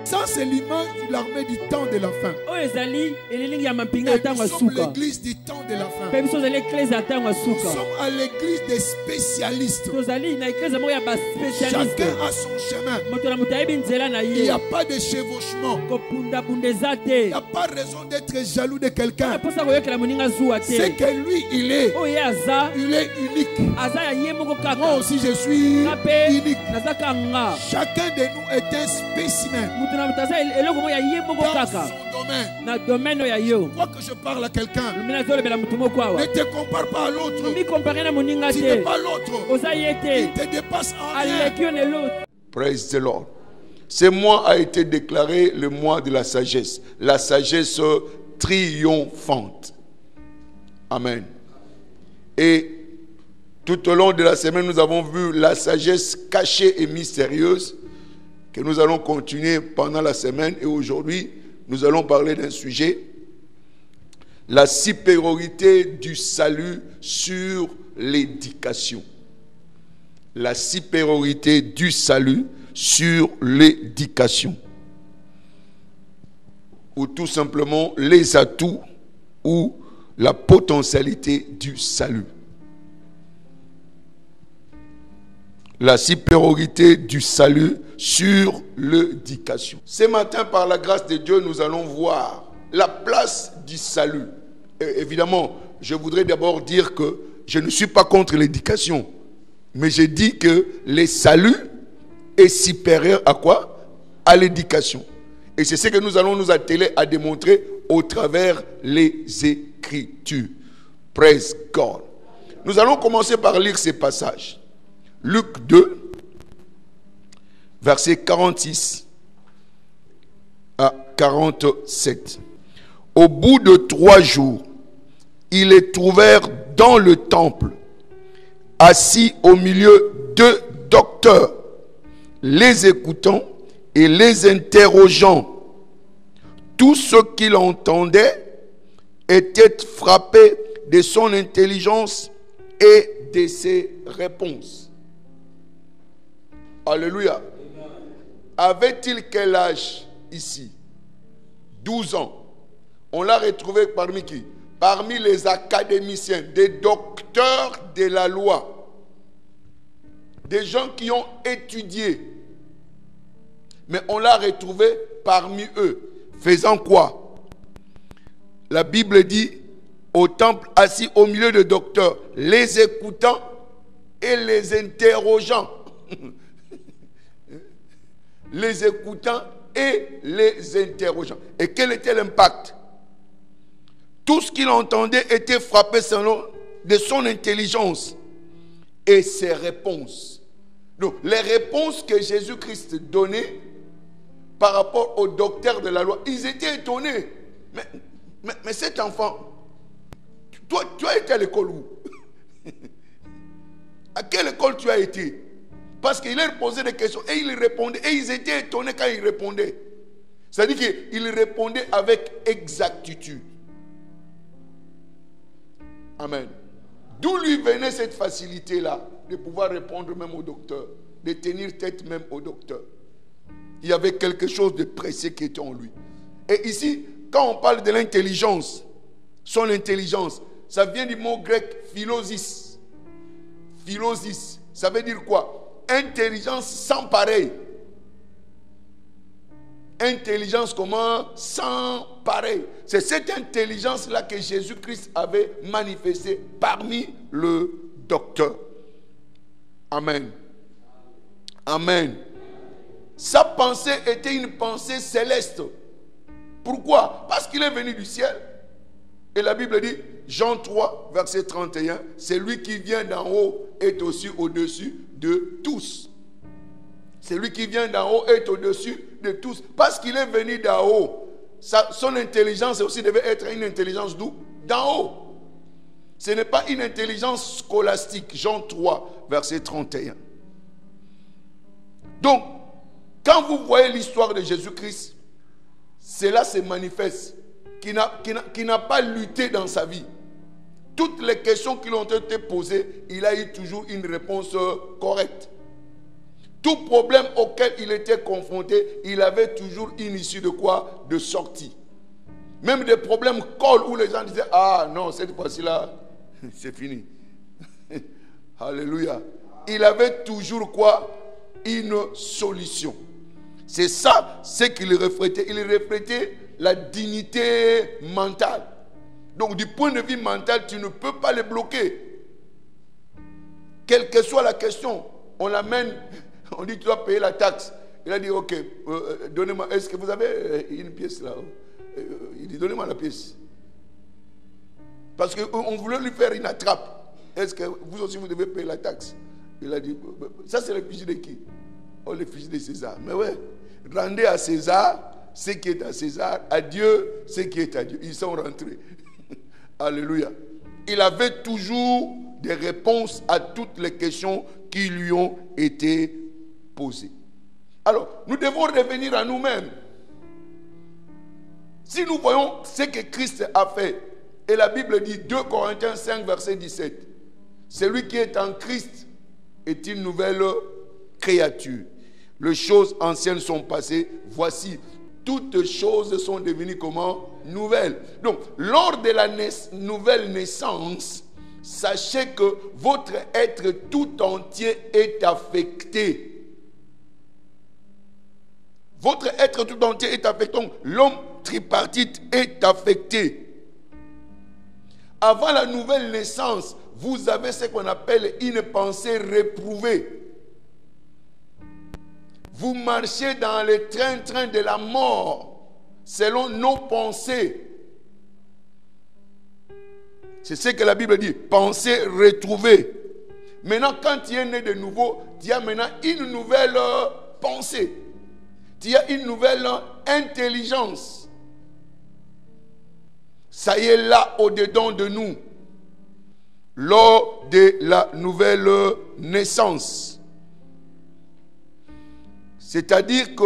Ça, c'est l'image de l'armée du temps de la fin. Et nous sommes l'église du temps de la fin. Nous sommes à l'église des spécialistes. Chacun a son chemin. Il n'y a pas de chevauchement. Il n'y a pas raison d'être jaloux de quelqu'un. C'est que lui, il est unique. Moi aussi, je suis unique. Chacun de nous est un spécimen. Dans son domaine. Je crois que je parle à quelqu'un. Ne te compare pas à l'autre. Tu n'es pas l'autre. Il te dépasse en rien. Praise the Lord. Ce mois a été déclaré le mois de la sagesse triomphante. Amen. Et tout au long de la semaine, nous avons vu la sagesse cachée et mystérieuse que nous allons continuer pendant la semaine. Et aujourd'hui, nous allons parler d'un sujet, la supériorité du salut sur l'éducation. La supériorité du salut sur l'éducation. Ou tout simplement les atouts ou la potentialité du salut. La supériorité du salut sur l'éducation. Ce matin, par la grâce de Dieu, nous allons voir la place du salut. Et évidemment, je voudrais d'abord dire que je ne suis pas contre l'éducation, mais je dis que le salut est supérieur à quoi? À l'éducation. Et c'est ce que nous allons nous atteler à démontrer au travers les Écritures. Praise God. Nous allons commencer par lire ces passages. Luc 2, verset 46 à 47. Au bout de 3 jours, ils les trouvèrent dans le temple, assis au milieu de docteurs, les écoutant et les interrogeant. Tous ceux qui l'entendaient étaient frappés de son intelligence et de ses réponses. Alléluia. Avait-il quel âge ici? 12 ans. On l'a retrouvé parmi qui? Parmi les académiciens, des docteurs de la loi. Des gens qui ont étudié. Mais on l'a retrouvé parmi eux. Faisant quoi? La Bible dit, au temple, assis au milieu de docteurs, les écoutant et les interrogeant. Les écoutant et les interrogeant. Et quel était l'impact? Tout ce qu'il entendait était frappé de son intelligence et ses réponses. Donc, les réponses que Jésus-Christ donnait par rapport aux docteurs de la loi, ils étaient étonnés. Mais cet enfant, toi, tu as été à l'école où? À quelle école tu as été? Parce qu'il leur posait des questions et il répondait. Et ils étaient étonnés quand il répondait. C'est-à-dire qu'il répondait avec exactitude. Amen. D'où lui venait cette facilité-là de pouvoir répondre même au docteur, de tenir tête même au docteur. Il y avait quelque chose de précieux qui était en lui. Et ici, quand on parle de l'intelligence, son intelligence, ça vient du mot grec philosis. Philosis, ça veut dire quoi? Intelligence sans pareil. Intelligence comment? Sans pareil. C'est cette intelligence-là que Jésus-Christ avait manifestée parmi le docteur. Amen. Amen. Sa pensée était une pensée céleste. Pourquoi? Parce qu'il est venu du ciel. Et la Bible dit, Jean 3, verset 31, celui qui vient d'en haut est aussi au-dessus de tous. Celui qui vient d'en haut est au-dessus de tous. Parce qu'il est venu d'en haut. Son intelligence aussi devait être une intelligence d'où? D'en haut. Ce n'est pas une intelligence scolastique. Jean 3, verset 31. Donc, quand vous voyez l'histoire de Jésus-Christ, cela se manifeste. Qui n'a pas lutté dans sa vie. Toutes les questions qui lui ont été posées, il a eu toujours une réponse correcte. Tout problème auquel il était confronté, il avait toujours une issue de quoi? De sortie. Même des problèmes cols où les gens disaient, ah non, cette fois-ci-là, c'est fini. Alléluia. Il avait toujours quoi? Une solution. C'est ça, ce qu'il reflétait. Il reflétait la dignité mentale. Donc du point de vue mental, tu ne peux pas les bloquer. Quelle que soit la question, on l'amène, on dit tu dois payer la taxe. Il a dit ok, donnez-moi, est-ce que vous avez une pièce là? Il dit donnez-moi la pièce. Parce qu'on voulait lui faire une attrape. Est-ce que vous aussi vous devez payer la taxe? Il a dit, ça c'est le fusil de qui? Oh, le fusil de César. Mais ouais, rendez à César ce qui est à César, à Dieu ce qui est à Dieu. Ils sont rentrés. Alléluia. Il avait toujours des réponses à toutes les questions qui lui ont été posées. Alors, nous devons revenir à nous-mêmes. Si nous voyons ce que Christ a fait, et la Bible dit 2 Corinthiens 5, verset 17, celui qui est en Christ est une nouvelle créature. Les choses anciennes sont passées, voici, toutes choses sont devenues comment? Nouvelles. Donc, lors de la nouvelle naissance, sachez que votre être tout entier est affecté. Votre être tout entier est affecté. Donc, l'homme tripartite est affecté. Avant la nouvelle naissance, vous avez ce qu'on appelle une pensée réprouvée. Vous marchez dans le train-train de la mort, selon nos pensées. C'est ce que la Bible dit, pensée retrouvée. Maintenant, quand tu es né de nouveau, tu as maintenant une nouvelle pensée. Tu as une nouvelle intelligence. Ça y est là au-dedans de nous. Lors de la nouvelle naissance. C'est-à-dire que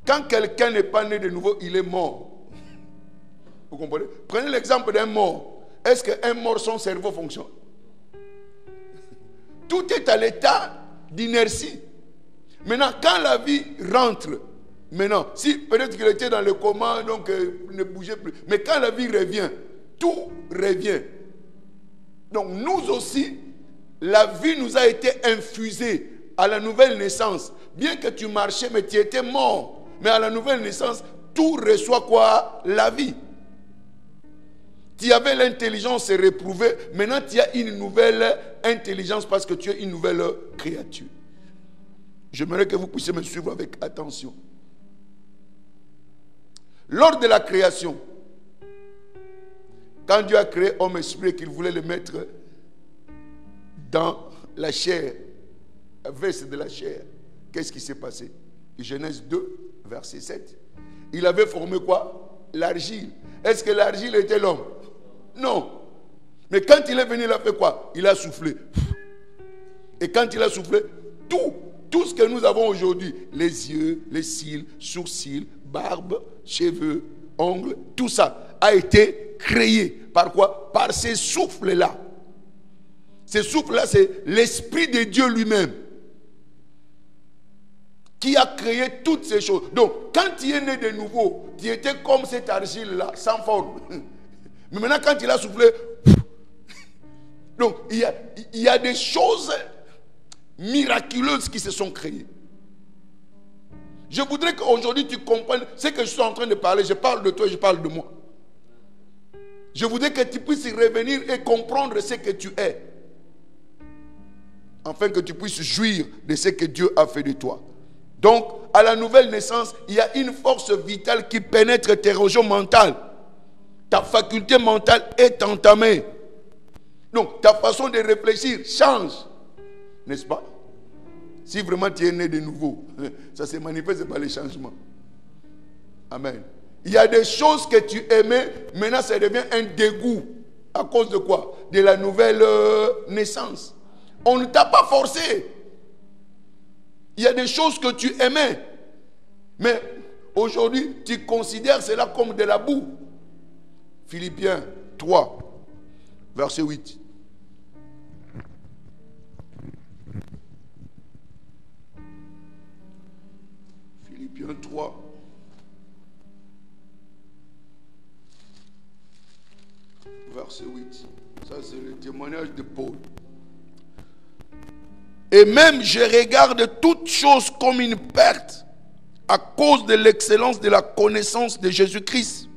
quand quelqu'un n'est pas né de nouveau, il est mort. Vous comprenez? Prenez l'exemple d'un mort. Est-ce qu'un mort, son cerveau fonctionne? Tout est à l'état d'inertie. Maintenant, quand la vie rentre, maintenant, si peut-être qu'il était dans le coma, donc il ne bougeait plus. Mais quand la vie revient, tout revient. Donc nous aussi, la vie nous a été infusée à la nouvelle naissance. Bien que tu marchais, mais tu étais mort. Mais à la nouvelle naissance, tout reçoit quoi? La vie. Tu avais l'intelligence réprouvée. Maintenant, tu as une nouvelle intelligence parce que tu es une nouvelle créature. J'aimerais que vous puissiez me suivre avec attention. Lors de la création, quand Dieu a créé homme esprit et qu'il voulait le mettre dans la chair, la veste de la chair, qu'est-ce qui s'est passé? Genèse 2, verset 7. Il avait formé quoi? L'argile. Est-ce que l'argile était l'homme? Non. Mais quand il est venu, il a fait quoi? Il a soufflé. Et quand il a soufflé, tout ce que nous avons aujourd'hui, les yeux, les cils, sourcils, barbe, cheveux, ongles, tout ça a été créé. Par quoi? Par ces souffles-là. Ces souffles-là, c'est l'Esprit de Dieu lui-même qui a créé toutes ces choses. Donc, quand tu es né de nouveau, tu étais comme cette argile-là, sans forme. Mais maintenant, quand il a soufflé, donc il y a des choses miraculeuses qui se sont créées. Je voudrais qu'aujourd'hui tu comprennes ce que je suis en train de parler. Je parle de toi, je parle de moi. Je voudrais que tu puisses revenir et comprendre ce que tu es, afin que tu puisses jouir de ce que Dieu a fait de toi. Donc, à la nouvelle naissance, il y a une force vitale qui pénètre tes régions mentales. Ta faculté mentale est entamée. Donc, ta façon de réfléchir change. N'est-ce pas? Si vraiment tu es né de nouveau, ça se manifeste par les changements. Amen. Il y a des choses que tu aimais, maintenant ça devient un dégoût. À cause de quoi? De la nouvelle naissance. On ne t'a pas forcé. Il y a des choses que tu aimais, mais aujourd'hui tu considères cela comme de la boue. Philippiens 3, verset 8. Philippiens 3. Verset 8. Ça, c'est le témoignage de Paul. Et même je regarde toutes choses comme une perte à cause de l'excellence de la connaissance de Jésus-Christ,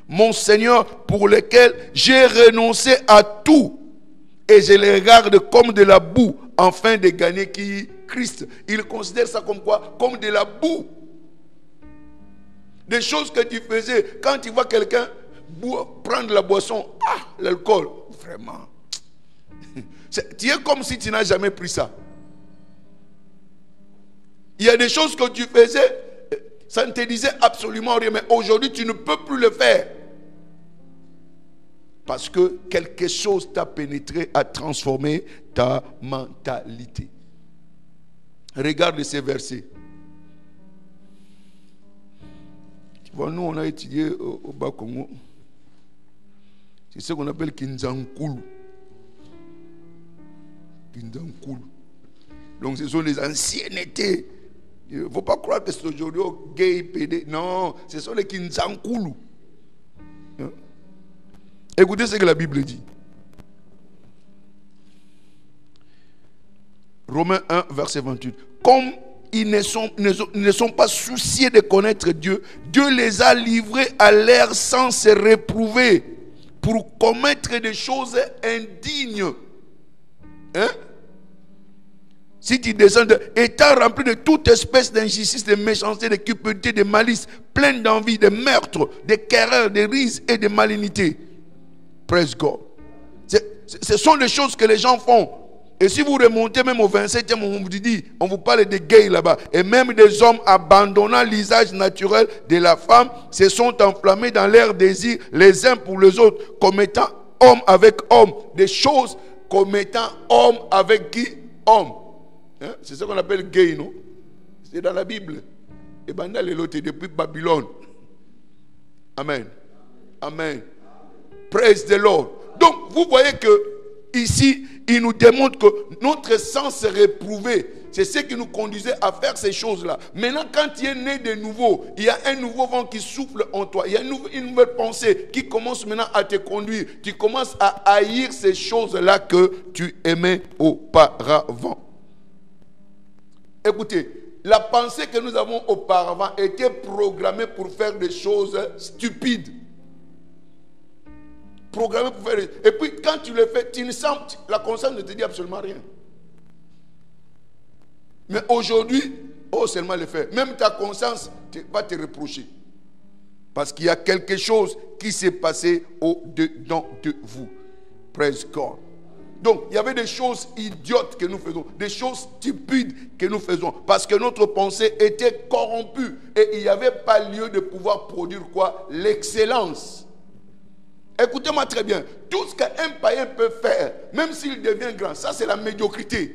mon Seigneur, pour lequel j'ai renoncé à tout et je les regarde comme de la boue afin de gagner qui? Christ. Il considère ça comme quoi? Comme de la boue. Des choses que tu faisais quand tu vois quelqu'un prendre la boisson, l'alcool, vraiment. Tu es comme si tu n'as jamais pris ça. Il y a des choses que tu faisais, ça ne te disait absolument rien, mais aujourd'hui tu ne peux plus le faire. Parce que quelque chose t'a pénétré, a transformé ta mentalité. Regarde ces versets. Tu vois, nous on a étudié au Bas-Congo. C'est ce qu'on appelle Kinzankulu. Kinzankulu. Donc ce sont les anciennetés. Il ne faut pas croire que c'est aujourd'hui gay, pédé. Non, ce sont les Kinzankulu. Hein? Écoutez ce que la Bible dit. Romains 1, verset 28. Comme ils ne sont pas souciés de connaître Dieu, Dieu les a livrés à l'air sans se réprouver pour commettre des choses indignes. Hein? Si tu descends, étant rempli de toute espèce d'injustice, de méchanceté, de cupidité, de malice, plein d'envie, de meurtre, de querelles, de rises et de malignité. Praise God. Ce sont des choses que les gens font. Et si vous remontez même au 27e, on vous parle de gays là-bas. Et même des hommes abandonnant l'usage naturel de la femme se sont enflammés dans leur désir les uns pour les autres, commettant homme avec homme. Des choses commettant homme avec qui? Homme. Hein? C'est ce qu'on appelle gay, non? C'est dans la Bible. Et bien dans les lotés depuis Babylone. Amen. Amen. Praise the Lord. Donc vous voyez que ici, il nous démontre que notre sens réprouvé, c'est ce qui nous conduisait à faire ces choses-là. Maintenant, quand tu es né de nouveau, il y a un nouveau vent qui souffle en toi. Il y a une nouvelle pensée qui commence maintenant à te conduire. Tu commences à haïr ces choses-là que tu aimais auparavant. Écoutez, la pensée que nous avons auparavant était programmée pour faire des choses stupides. Programmé pour faire. Et puis quand tu le fais, tu ne sens, la conscience ne te dit absolument rien. Mais aujourd'hui, seulement le faire. Même ta conscience va te reprocher. Parce qu'il y a quelque chose qui s'est passé au-dedans de vous. Praise God. Donc, il y avait des choses idiotes que nous faisons, des choses stupides que nous faisons, parce que notre pensée était corrompue et il n'y avait pas lieu de pouvoir produire quoi? L'excellence. Écoutez-moi très bien. Tout ce qu'un païen peut faire, même s'il devient grand, ça c'est la médiocrité.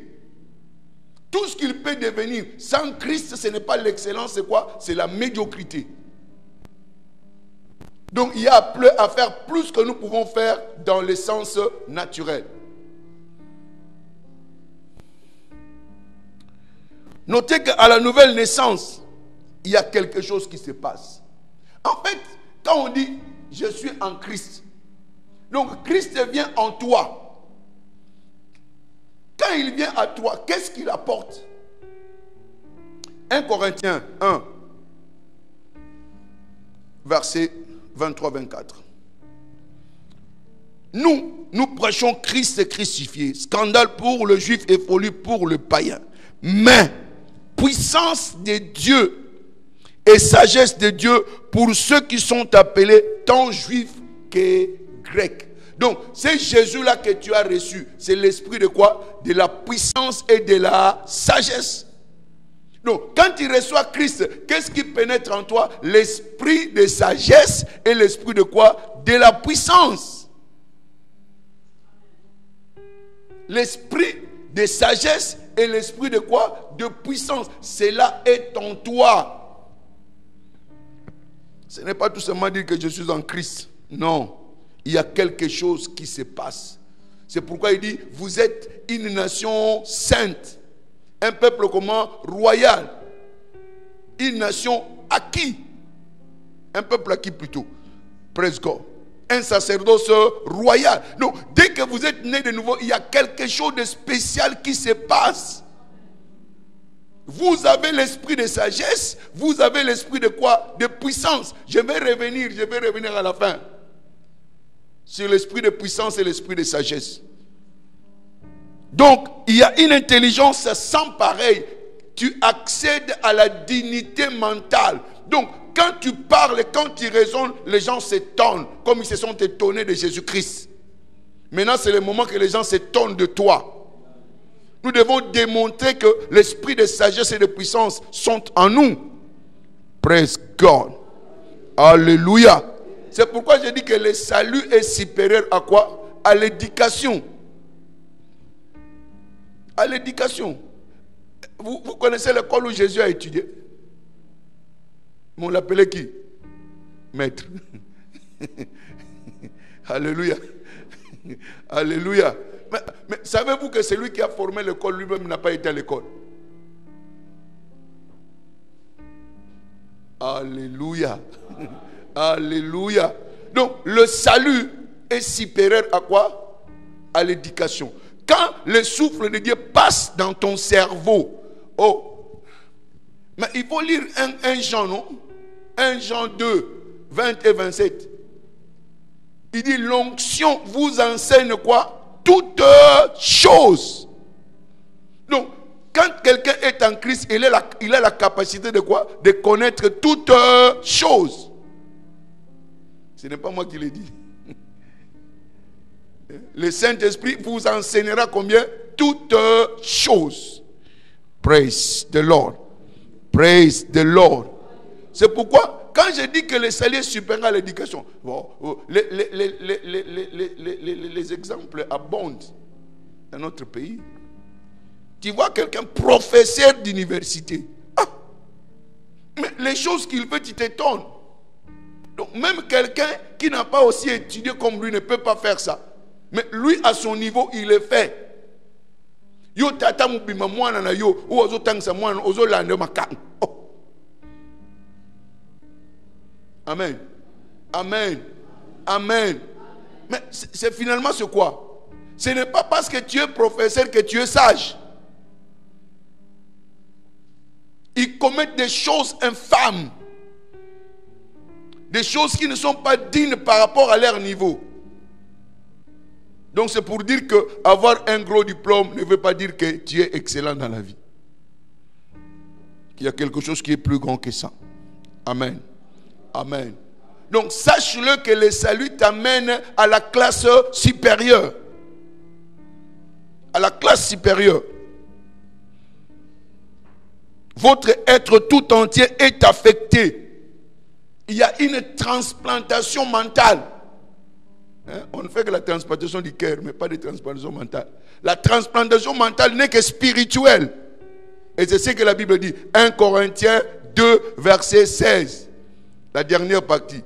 Tout ce qu'il peut devenir sans Christ, ce n'est pas l'excellence, c'est quoi? C'est la médiocrité. Donc il y a à faire plus que nous pouvons faire dans le sens naturel. Notez qu'à la nouvelle naissance, il y a quelque chose qui se passe. En fait, quand on dit « je suis en Christ », donc Christ vient en toi. Quand il vient à toi, qu'est-ce qu'il apporte? 1 Corinthiens 1, verset 23-24. Nous prêchons Christ crucifié, scandale pour le juif et folie pour le païen. Mais puissance de Dieu et sagesse de Dieu pour ceux qui sont appelés tant juifs que grecs. Donc, c'est Jésus-là que tu as reçu. C'est l'esprit de quoi? De la puissance et de la sagesse. Donc, quand tu reçois Christ, qu'est-ce qui pénètre en toi? L'esprit de sagesse et l'esprit de quoi? De la puissance. L'esprit de sagesse et l'esprit de quoi? De puissance. Cela est en toi. Ce n'est pas tout simplement dire que je suis en Christ. Non. Il y a quelque chose qui se passe. C'est pourquoi il dit, vous êtes une nation sainte. Un peuple comment? Royal. Une nation acquis. Un peuple acquis plutôt. Praise God. Un sacerdoce royal. Donc, dès que vous êtes né de nouveau, il y a quelque chose de spécial qui se passe. Vous avez l'esprit de sagesse. Vous avez l'esprit de quoi? De puissance. Je vais revenir à la fin. Sur l'esprit de puissance et l'esprit de sagesse. Donc, il y a une intelligence sans pareil. Tu accèdes à la dignité mentale. Donc, quand tu parles, quand tu raisonnes, les gens s'étonnent, comme ils se sont étonnés de Jésus-Christ. Maintenant, c'est le moment que les gens s'étonnent de toi. Nous devons démontrer que l'esprit de sagesse et de puissance sont en nous. Praise God. Alléluia. C'est pourquoi je dis que le salut est supérieur à quoi? À l'éducation. À l'éducation. Vous connaissez l'école où Jésus a étudié? Mais on l'appelait qui? Maître. Alléluia. Alléluia. Mais savez-vous que celui qui a formé l'école lui-même n'a pas été à l'école? Alléluia. Alléluia. Donc le salut est supérieur à quoi? À l'éducation. Quand le souffle de Dieu passe dans ton cerveau, oh, mais il faut lire un Jean, non? 1 Jean 2, 20 et 27. Il dit l'onction vous enseigne quoi? Toutes choses. Donc, quand quelqu'un est en Christ, il a la capacité de quoi? De connaître toutes choses. Ce n'est pas moi qui l'ai dit. Le Saint-Esprit vous enseignera combien? Toutes choses. Praise the Lord. Praise the Lord. C'est pourquoi, quand je dis que le salut est supérieur à l'éducation, bon, les exemples abondent dans notre pays. Tu vois quelqu'un professeur d'université. Ah, mais les choses qu'il fait, tu t'étonnes. Donc même quelqu'un qui n'a pas aussi étudié comme lui ne peut pas faire ça. Mais lui, à son niveau, il le fait. Yo tata mubima mwana na yo, ou ozo tangsa mwana, ozo lande makang. Oh. Amen. Amen. Amen. Mais c'est finalement ce quoi? Ce n'est pas parce que tu es professeur que tu es sage. Ils commettent des choses infâmes. Des choses qui ne sont pas dignes par rapport à leur niveau. Donc c'est pour dire que avoir un gros diplôme ne veut pas dire que tu es excellent dans la vie. Il y a quelque chose qui est plus grand que ça. Amen. Amen. Donc sache-le que le salut t'amène à la classe supérieure. À la classe supérieure. Votre être tout entier est affecté. Il y a une transplantation mentale. On ne fait que la transplantation du cœur, mais pas de transplantation mentale. La transplantation mentale n'est que spirituelle. Et c'est ce que la Bible dit. 1 Corinthiens 2, verset 16. La dernière partie.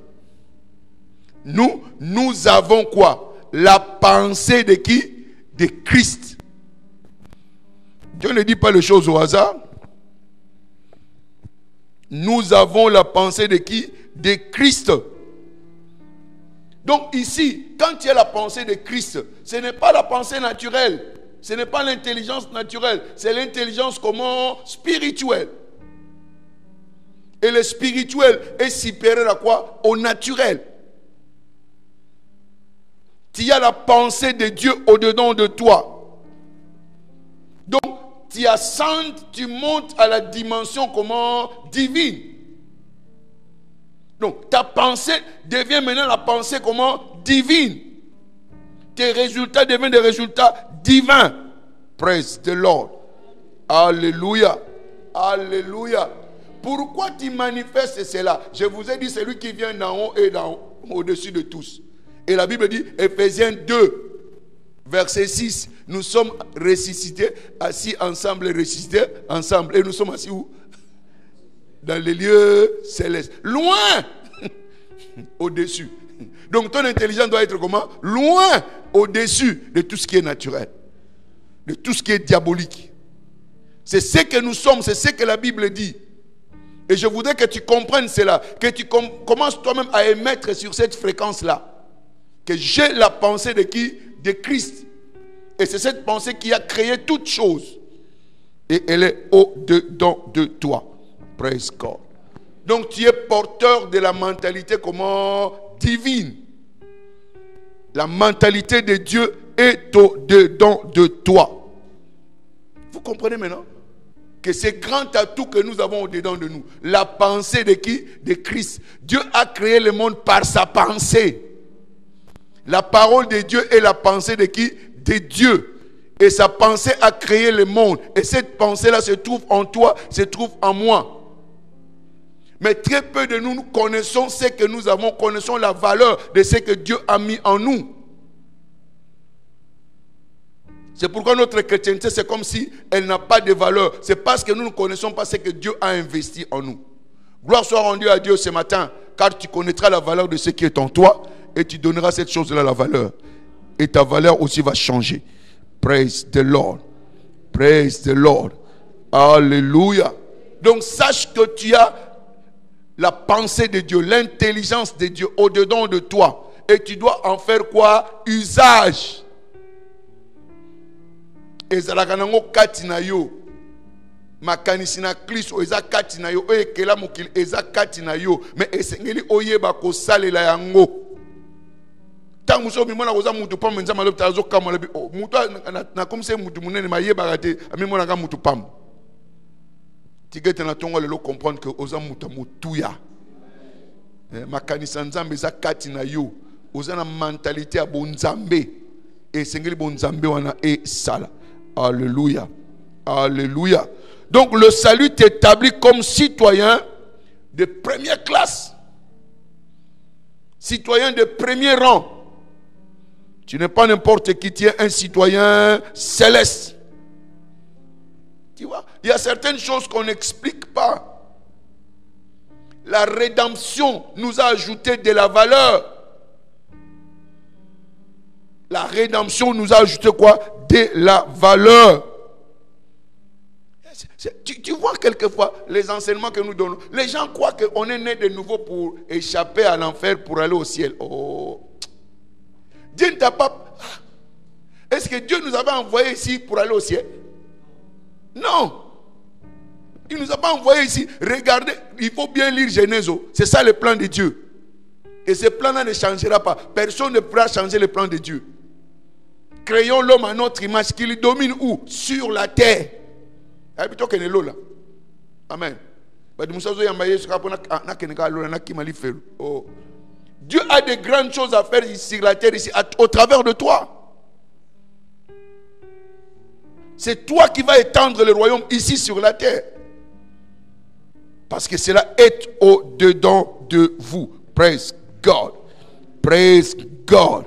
Nous avons quoi? La pensée de qui? De Christ. Dieu ne dit pas les choses au hasard. Nous avons la pensée de qui? De Christ. Donc ici, quand il y a la pensée de Christ, ce n'est pas la pensée naturelle. Ce n'est pas l'intelligence naturelle. C'est l'intelligence comment? Spirituelle. Et le spirituel est supérieur à quoi? Au naturel. Tu as la pensée de Dieu au-dedans de toi. Donc, tu ascendes, tu montes à la dimension comment? Divine. Donc, ta pensée devient maintenant la pensée comment? Divine. Tes résultats deviennent des résultats divins. Praise the Lord. Alléluia. Alléluia. Pourquoi tu manifestes cela? Je vous ai dit, celui qui vient d'en haut et d'en haut, au-dessus de tous. Et la Bible dit, Ephésiens 2, verset 6, nous sommes ressuscités, assis ensemble, ressuscités ensemble. Et nous sommes assis où? Dans les lieux célestes. Loin au-dessus. Donc ton intelligence doit être comment? Loin au-dessus de tout ce qui est naturel. De tout ce qui est diabolique. C'est ce que nous sommes, c'est ce que la Bible dit. Et je voudrais que tu comprennes cela, que tu commences toi-même à émettre sur cette fréquence-là. Que j'ai la pensée de qui? De Christ. Et c'est cette pensée qui a créé toute chose. Et elle est au-dedans de toi. Praise God. Donc tu es porteur de la mentalité comment? Divine. La mentalité de Dieu est au-dedans de toi. Vous comprenez maintenant? Que c'est grand atout que nous avons au-dedans de nous. La pensée de qui? De Christ. Dieu a créé le monde par sa pensée. La parole de Dieu est la pensée de qui? De Dieu. Et sa pensée a créé le monde. Et cette pensée-là se trouve en toi, se trouve en moi. Mais très peu de nous connaissons ce que nous avons, connaissons la valeur de ce que Dieu a mis en nous. C'est pourquoi notre chrétienté, c'est comme si elle n'a pas de valeur. C'est parce que nous ne connaissons pas ce que Dieu a investi en nous. Gloire soit rendue à Dieu ce matin, car tu connaîtras la valeur de ce qui est en toi et tu donneras cette chose-là la valeur. Et ta valeur aussi va changer. Praise the Lord. Praise the Lord. Alléluia. Donc sache que tu as la pensée de Dieu, l'intelligence de Dieu au-dedans de toi. Et tu dois en faire quoi? Usage. Ezalaka nango kati na yo makanisi na Kristo eza kati na yo oyekela mokili eza kati na yo mais esengeli oyeba kosalela yango tangu so bimona koza mutu pamba nzama lopita zo kamola bi mutu na komse mutu munene mayeba te amimona ka mutu pamba tigete na tongo lelo comprendre que oza mutu mutuya makanisi nzambe eza kati na yo oza na mentalité ya bonzambe esengeli bonzambe wana sala. Alléluia. Alléluia. Donc le salut t'établit comme citoyen de première classe. Citoyen de premier rang. Tu n'es pas n'importe qui, tu es un citoyen céleste. Tu vois, il y a certaines choses qu'on n'explique pas. La rédemption nous a ajouté de la valeur. La rédemption nous a ajouté quoi? De la valeur. Tu vois quelquefois les enseignements que nous donnons. Les gens croient qu'on est né de nouveau pour échapper à l'enfer, pour aller au ciel. Oh. Dieu ne t'a pas... Est-ce que Dieu nous avait envoyé ici pour aller au ciel? Non. Il ne nous a pas envoyé ici. Regardez, il faut bien lire Genèse. C'est ça le plan de Dieu. Et ce plan-là ne changera pas. Personne ne pourra changer le plan de Dieu. Créons l'homme à notre image, qu'il domine où? Sur la terre. Amen. Dieu a de grandes choses à faire sur la terre ici, au travers de toi. C'est toi qui vas étendre le royaume ici sur la terre. Parce que cela est au-dedans de vous. Praise God. Praise God.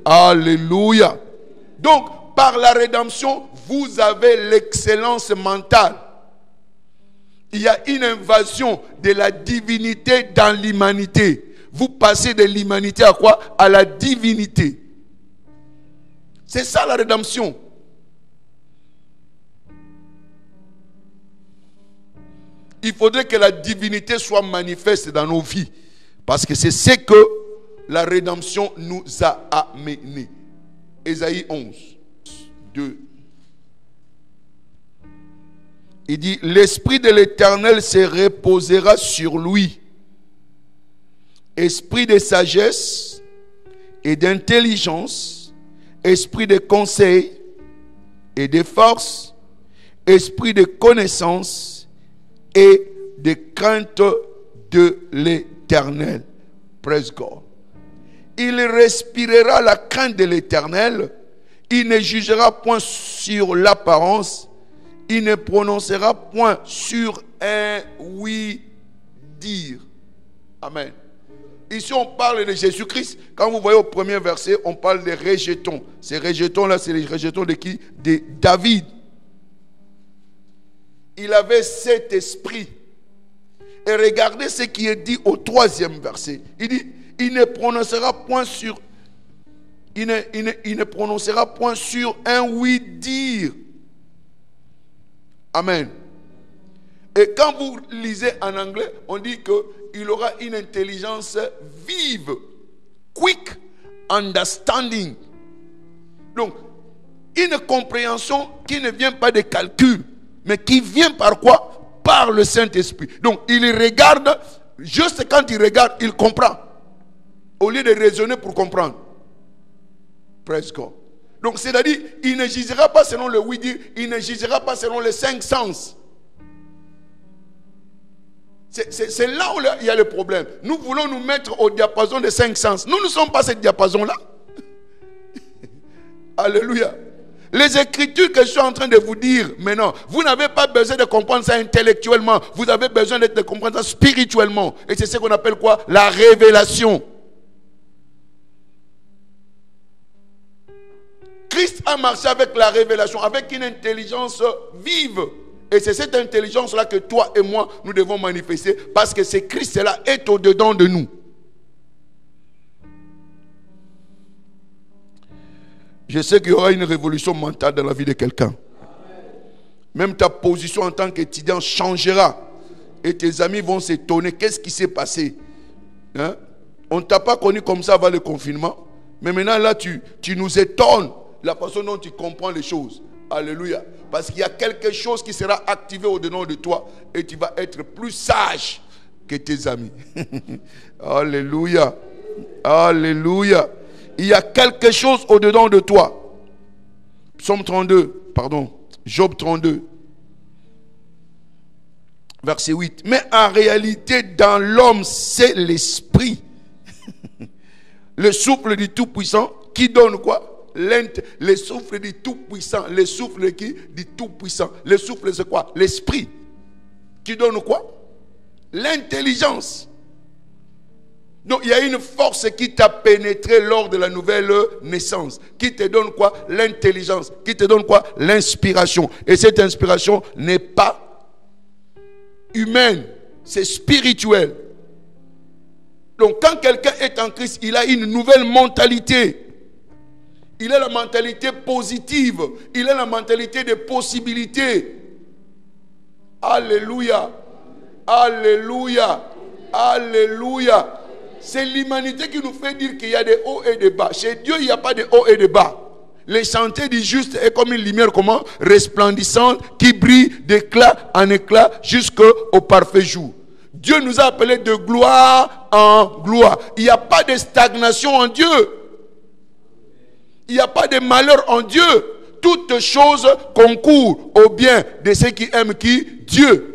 Alléluia. Donc, par la rédemption, vous avez l'excellence mentale. Il y a une invasion de la divinité dans l'humanité. Vous passez de l'humanité à quoi? À la divinité. C'est ça la rédemption. Il faudrait que la divinité soit manifeste dans nos vies. Parce que c'est ce que la rédemption nous a amené. Ésaïe 11, 2. Il dit, l'Esprit de l'Éternel se reposera sur lui. Esprit de sagesse et d'intelligence, esprit de conseil et de force, esprit de connaissance et de crainte de l'Éternel. Praise God. Il respirera la crainte de l'Éternel. Il ne jugera point sur l'apparence. Il ne prononcera point sur un oui-dire. Amen. Ici, on parle de Jésus-Christ. Quand vous voyez au premier verset, on parle des rejetons. Ces rejetons-là, c'est les rejetons de qui? De David. Il avait cet esprit. Et regardez ce qui est dit au troisième verset. Il dit, il ne prononcera point sur un oui-dire. Amen. Et quand vous lisez en anglais, on dit qu'il aura une intelligence vive, quick understanding. Donc, une compréhension qui ne vient pas des calculs, mais qui vient par quoi? Par le Saint-Esprit. Donc, il regarde, juste quand il regarde, il comprend. Au lieu de raisonner pour comprendre. Praise God. Donc, c'est-à-dire, il ne jugera pas selon le oui-dire, il ne jugera pas selon les 5 sens. C'est là où il y a le problème. Nous voulons nous mettre au diapason des 5 sens. Nous ne sommes pas ce diapason-là. Alléluia. Les écritures que je suis en train de vous dire maintenant, vous n'avez pas besoin de comprendre ça intellectuellement. Vous avez besoin de comprendre ça spirituellement. Et c'est ce qu'on appelle quoi? La révélation. Christ a marché avec la révélation, avec une intelligence vive. Et c'est cette intelligence-là que toi et moi, nous devons manifester. Parce que ce Christ-là est au-dedans de nous. Je sais qu'il y aura une révolution mentale dans la vie de quelqu'un. Même ta position en tant qu'étudiant changera. Et tes amis vont s'étonner. Qu'est-ce qui s'est passé? Hein? On ne t'a pas connu comme ça avant le confinement. Mais maintenant là, tu nous étonnes. La façon dont tu comprends les choses. Alléluia. Parce qu'il y a quelque chose qui sera activé au-dedans de toi. Et tu vas être plus sage que tes amis. Alléluia. Alléluia. Il y a quelque chose au-dedans de toi. Psaume 32, pardon. Job 32. Verset 8. Mais en réalité, dans l'homme, c'est l'esprit. Le souffle du Tout-Puissant qui donne quoi? Le souffle du Tout-Puissant. Le souffle de qui? Du Tout-Puissant. Le souffle, c'est quoi? L'esprit. Qui donne quoi? L'intelligence. Donc il y a une force qui t'a pénétré lors de la nouvelle naissance. Qui te donne quoi? L'intelligence. Qui te donne quoi? L'inspiration. Et cette inspiration n'est pas humaine. C'est spirituel. Donc quand quelqu'un est en Christ, il a une nouvelle mentalité. Il a la mentalité positive. Il a la mentalité de possibilités. Alléluia. Alléluia. Alléluia. C'est l'humanité qui nous fait dire qu'il y a des hauts et des bas. Chez Dieu, il n'y a pas de hauts et de bas. Les chantiers du juste est comme une lumière comment? Resplendissante qui brille d'éclat en éclat jusqu'au parfait jour. Dieu nous a appelés de gloire en gloire. Il n'y a pas de stagnation en Dieu. Il n'y a pas de malheur en Dieu. Toutes choses concourent au bien de ceux qui aiment qui? Dieu.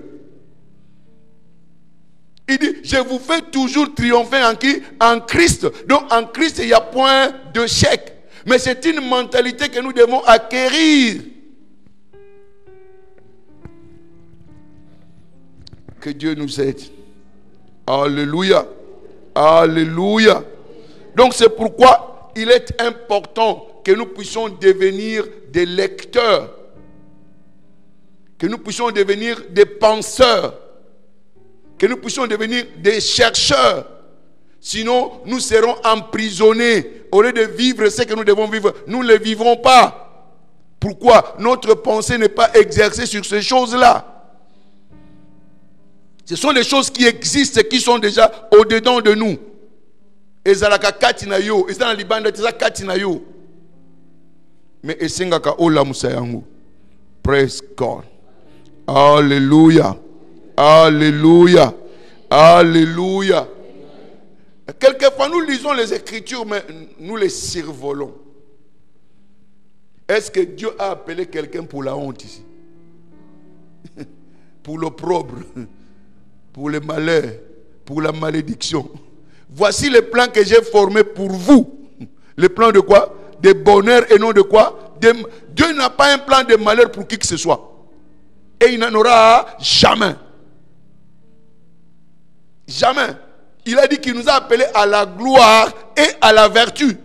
Il dit, je vous fais toujours triompher en qui? En Christ. Donc en Christ, il n'y a point d'échec. Mais c'est une mentalité que nous devons acquérir. Que Dieu nous aide. Alléluia. Alléluia. Donc c'est pourquoi il est important que nous puissions devenir des lecteurs. Que nous puissions devenir des penseurs. Que nous puissions devenir des chercheurs. Sinon, nous serons emprisonnés. Au lieu de vivre ce que nous devons vivre, nous ne le vivrons pas. Pourquoi? Notre pensée n'est pas exercée sur ces choses-là. Ce sont des choses qui existent, qui sont déjà au-dedans de nous. Ezalaka katinayo, ezala libanda teza katinayo. Mais esengaka ola musayangu. Praise God. Alléluia. Alléluia. Alléluia. Quelquefois nous lisons les Écritures, mais nous les survolons. Est-ce que Dieu a appelé quelqu'un pour la honte ici? Pour l'opprobre, pour le malheur, pour la malédiction. Voici le plan que j'ai formé pour vous. Le plan de quoi? De bonheur et non de quoi? Dieu n'a pas un plan de malheur pour qui que ce soit. Et il n'en aura jamais. Jamais. Il a dit qu'il nous a appelés à la gloire et à la vertu.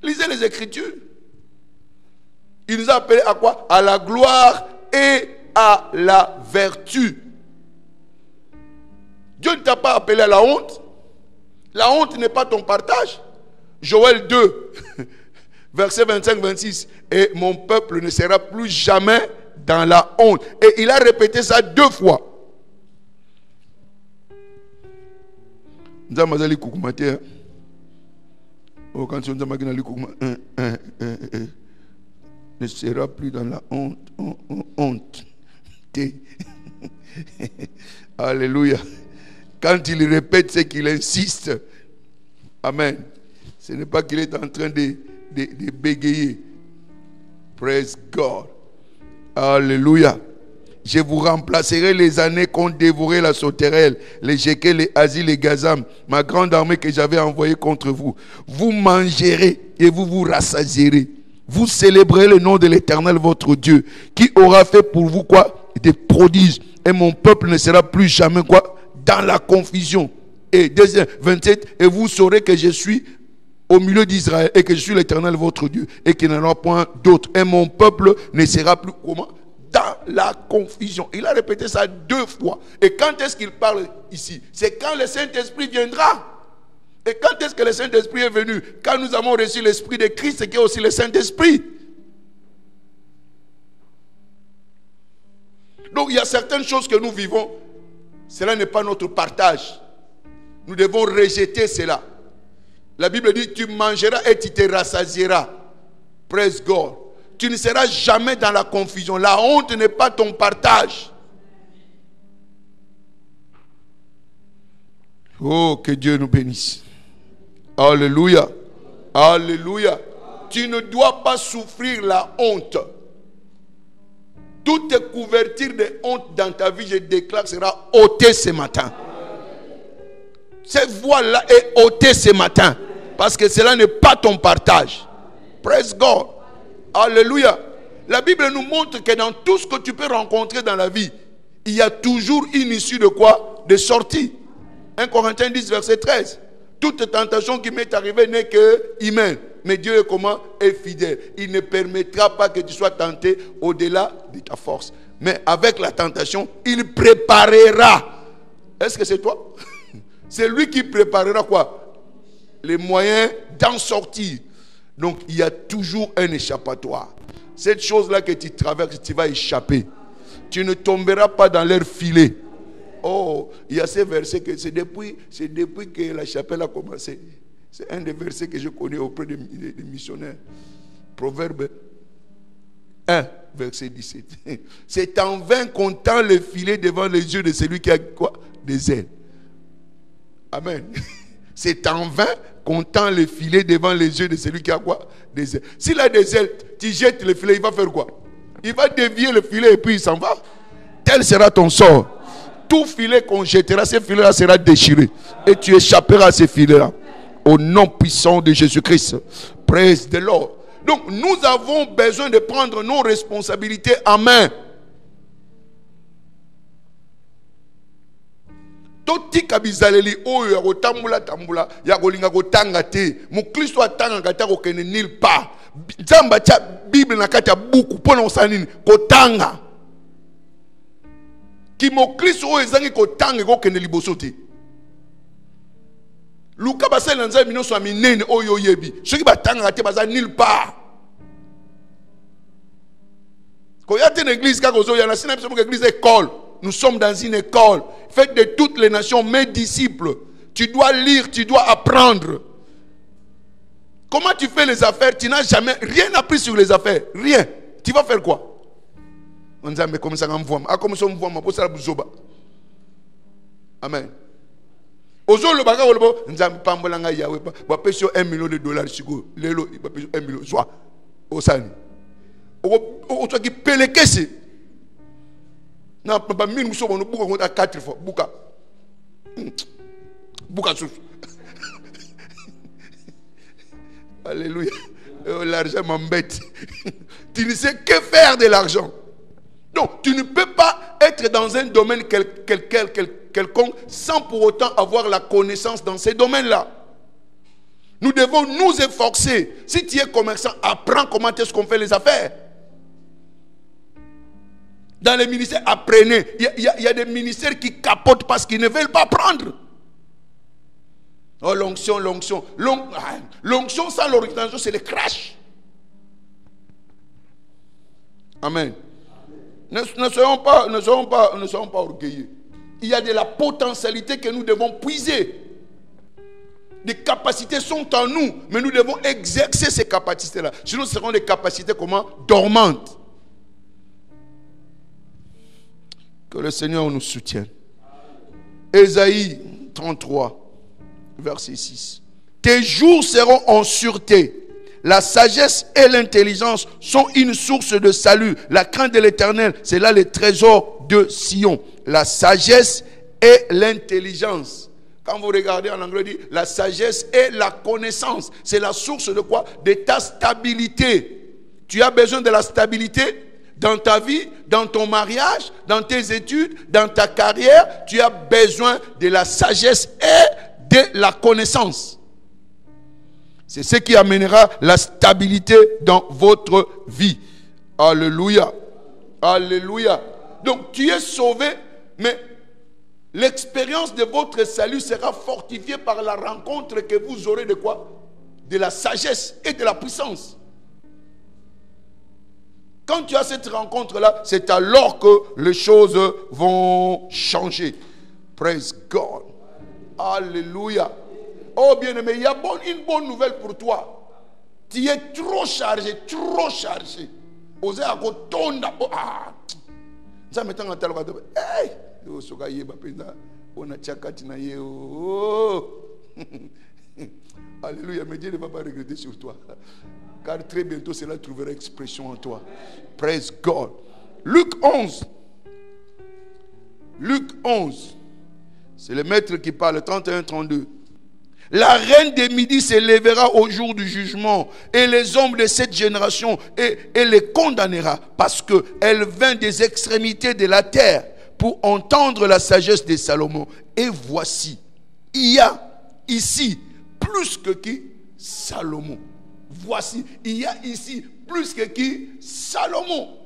Lisez les Écritures. Il nous a appelés à quoi? À la gloire et à la vertu. Dieu ne t'a pas appelé à la honte. La honte n'est pas ton partage. Joël 2, verset 25-26. Et mon peuple ne sera plus jamais dans la honte. Et il a répété ça 2 fois. Ne sera plus dans la honte. Alléluia. Quand il répète, c'est qu'il insiste. Amen. Ce n'est pas qu'il est en train de bégayer. Praise God. Alléluia. Je vous remplacerai les années qu'ont dévoré la sauterelle, les Jékel, les Asi, les Gazam, ma grande armée que j'avais envoyée contre vous. Vous mangerez et vous vous rassasierez. Vous célébrerez le nom de l'Éternel votre Dieu, qui aura fait pour vous quoi? Des prodiges. Et mon peuple ne sera plus jamais quoi? Dans la confusion. Et deuxième 27, et vous saurez que je suis au milieu d'Israël et que je suis l'Éternel votre Dieu et qu'il n'y en aura point d'autre. Et mon peuple ne sera plus comment? Dans la confusion. Il a répété ça 2 fois. Et quand est-ce qu'il parle ici? C'est quand le Saint-Esprit viendra. Et quand est-ce que le Saint-Esprit est venu? Quand nous avons reçu l'Esprit de Christ, qui est aussi le Saint-Esprit. Donc il y a certaines choses que nous vivons, cela n'est pas notre partage. Nous devons rejeter cela. La Bible dit, tu mangeras et tu te rassasieras. Praise God. Tu ne seras jamais dans la confusion. La honte n'est pas ton partage. Oh, que Dieu nous bénisse. Alléluia. Alléluia. Tu ne dois pas souffrir la honte. Toute couverture de honte dans ta vie, je déclare, sera ôtée ce matin. Cette voile-là est ôtée ce matin. Parce que cela n'est pas ton partage. Praise God. Alléluia. La Bible nous montre que dans tout ce que tu peux rencontrer dans la vie, il y a toujours une issue de quoi? De sortie. 1 Corinthiens 10, verset 13. Toute tentation qui m'est arrivée n'est que humaine. Mais Dieu est comment? Est fidèle. Il ne permettra pas que tu sois tenté au-delà de ta force. Mais avec la tentation, il préparera. Est-ce que c'est toi? C'est lui qui préparera quoi? Les moyens d'en sortir. Donc il y a toujours un échappatoire. Cette chose-là que tu traverses, tu vas échapper. Tu ne tomberas pas dans leur filet. Oh, il y a ces versets que c'est depuis que la chapelle a commencé. C'est un des versets que je connais auprès des missionnaires. Proverbe 1, verset 17. C'est en vain qu'on tend le filet devant les yeux de celui qui a quoi? Des ailes. Amen. C'est en vain qu'on tend le filet devant les yeux de celui qui a quoi? Des ailes. S'il a des ailes, tu jettes le filet, il va faire quoi? Il va dévier le filet et puis il s'en va. Tel sera ton sort. Tout filet qu'on jettera, ce filet-là sera déchiré. Et tu échapperas à ce filet-là. Au nom puissant de Jésus-Christ. Praise the Lord. Donc nous avons besoin de prendre nos responsabilités en main. Totika bizaleli oyo ya kotambula tambula ya kolinga kotanga te. Mukristo atanga kata kokene nulle part. Nzamba cha Bible na kati ya buku pona osanini kotanga. Ki mokristo oyo ezangi kotanga kokene liboso te. Luka basel nza minoso aminene oyo yebi. Soki batanga te baza nulle part. Ko yate na église ka kozo ya na sina biso église école. Nous sommes dans une école. Faites de toutes les nations mes disciples. Tu dois lire, tu dois apprendre. Comment tu fais les affaires? Tu n'as jamais rien appris sur les affaires. Rien. Tu vas faire quoi? On dit, mais comme ça, on voit. Comme ça, on voit. Amen. Ozo le baga wolbo nzambi pambolanga yawe ba pesio $1 million sigo lelo ba pesio $1 million soit osani o to ki pelekese na ba minu so bono buka ngota 4 fois buka sous. Alléluia. L'argent m'embête. Tu ne sais que faire de l'argent. Donc tu ne peux pas être dans un domaine quelconque sans pour autant avoir la connaissance dans ces domaines-là. Nous devons nous efforcer. Si tu es commerçant, apprends comment est-ce qu'on fait les affaires. Dans les ministères, apprenez. Il y a des ministères qui capotent parce qu'ils ne veulent pas apprendre. Oh, l'onction. L'onction sans l'orientation, c'est le crash. Amen. Ne soyons pas orgueilleux. Il y a de la potentialité que nous devons puiser. Des capacités sont en nous, mais nous devons exercer ces capacités-là. Sinon, ce seront des capacités comment? Dormantes. Que le Seigneur nous soutienne. Ésaïe 33, verset 6. Tes jours seront en sûreté. La sagesse et l'intelligence sont une source de salut. La crainte de l'Éternel, c'est là le trésor de Sion. La sagesse et l'intelligence. Quand vous regardez en anglais, dit la sagesse et la connaissance. C'est la source de quoi? De ta stabilité. Tu as besoin de la stabilité dans ta vie, dans ton mariage, dans tes études, dans ta carrière. Tu as besoin de la sagesse et de la connaissance. C'est ce qui amènera la stabilité dans votre vie. Alléluia. Alléluia. Donc tu es sauvé, mais l'expérience de votre salut sera fortifiée par la rencontre que vous aurez de quoi? De la sagesse et de la puissance. Quand tu as cette rencontre-là, c'est alors que les choses vont changer. Praise God. Alléluia. Oh bien-aimé, il y a une bonne nouvelle pour toi. Tu es trop chargé, trop chargé. Osez à kotonda. Ah. Ça m'étonne quand tu as hey. Alléluia, mais Dieu ne va pas regretter sur toi. Car très bientôt cela trouvera expression en toi. Praise God. Luc 11. Luc 11. C'est le maître qui parle, 31-32. La reine des midis se lèvera au jour du jugement et les hommes de cette génération et les condamnera parce qu'elle vint des extrémités de la terre pour entendre la sagesse de Salomon. Et voici, il y a ici plus que qui? Salomon. Voici, il y a ici plus que qui? Salomon.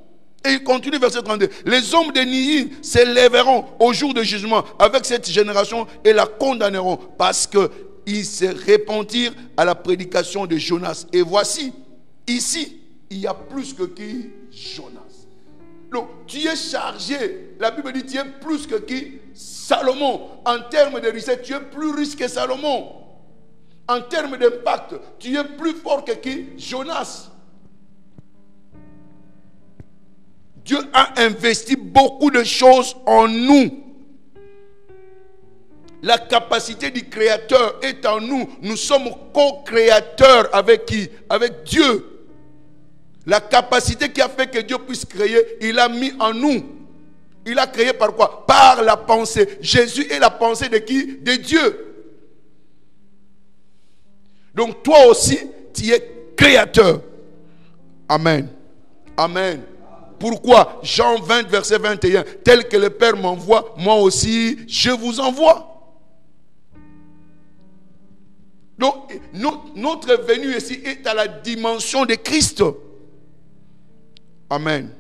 Et il continue verset 32. Les hommes de Nihi se lèveront au jour de jugement avec cette génération et la condamneront parce qu'ils se repentirent à la prédication de Jonas. Et voici, ici, il y a plus que qui? Jonas. Donc, tu es chargé. La Bible dit tu es plus que qui? Salomon. En termes de richesse, tu es plus riche que Salomon. En termes d'impact, tu es plus fort que qui? Jonas. Dieu a investi beaucoup de choses en nous. La capacité du Créateur est en nous. Nous sommes co-créateurs avec qui? Avec Dieu. La capacité qui a fait que Dieu puisse créer, il a mis en nous. Il a créé par quoi? Par la pensée. Jésus est la pensée de qui? De Dieu. Donc toi aussi, tu es créateur. Amen. Amen. Pourquoi? Jean 20, verset 21. Tel que le Père m'envoie, moi aussi, je vous envoie. Donc, notre venue ici est à la dimension de Christ. Amen.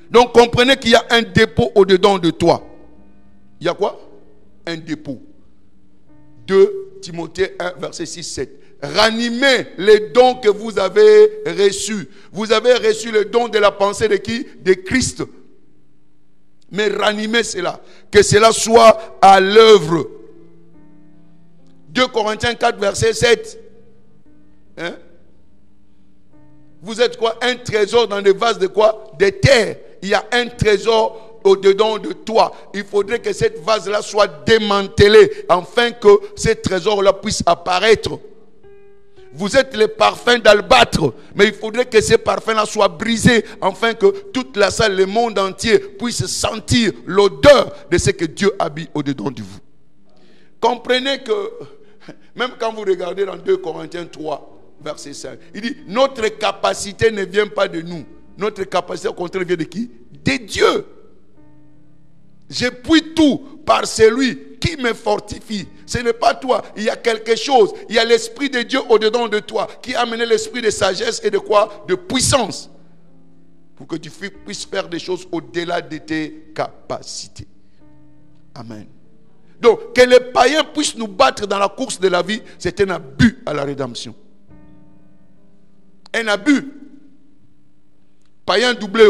Donc, comprenez qu'il y a un dépôt au-dedans de toi. Il y a quoi? Un dépôt. 2 Timothée 1, verset 6-7. Ranimez les dons que vous avez reçus. Vous avez reçu le don de la pensée de qui? De Christ. Mais ranimez cela. Que cela soit à l'œuvre. 2 Corinthiens 4, verset 7. Hein? Vous êtes quoi? Un trésor dans des vases de quoi? De terre. Il y a un trésor au-dedans de toi. Il faudrait que cette vase-là soit démantelée afin que ce trésor-là puisse apparaître. Vous êtes les parfums d'albâtre, mais il faudrait que ces parfums-là soient brisés afin que toute la salle, le monde entier puisse sentir l'odeur de ce que Dieu habite au-dedans de vous. Comprenez que même quand vous regardez dans 2 Corinthiens 3, verset 5, il dit notre capacité ne vient pas de nous. Notre capacité au contraire vient de qui? De Dieu. Je puis tout par celui qui me fortifie. Ce n'est pas toi, il y a quelque chose. Il y a l'Esprit de Dieu au-dedans de toi qui a amené l'esprit de sagesse et de quoi? De puissance. Pour que tu puisses faire des choses au-delà de tes capacités. Amen. Donc, que les païens puissent nous battre dans la course de la vie, c'est un abus à la rédemption. Un abus. Païen doublé.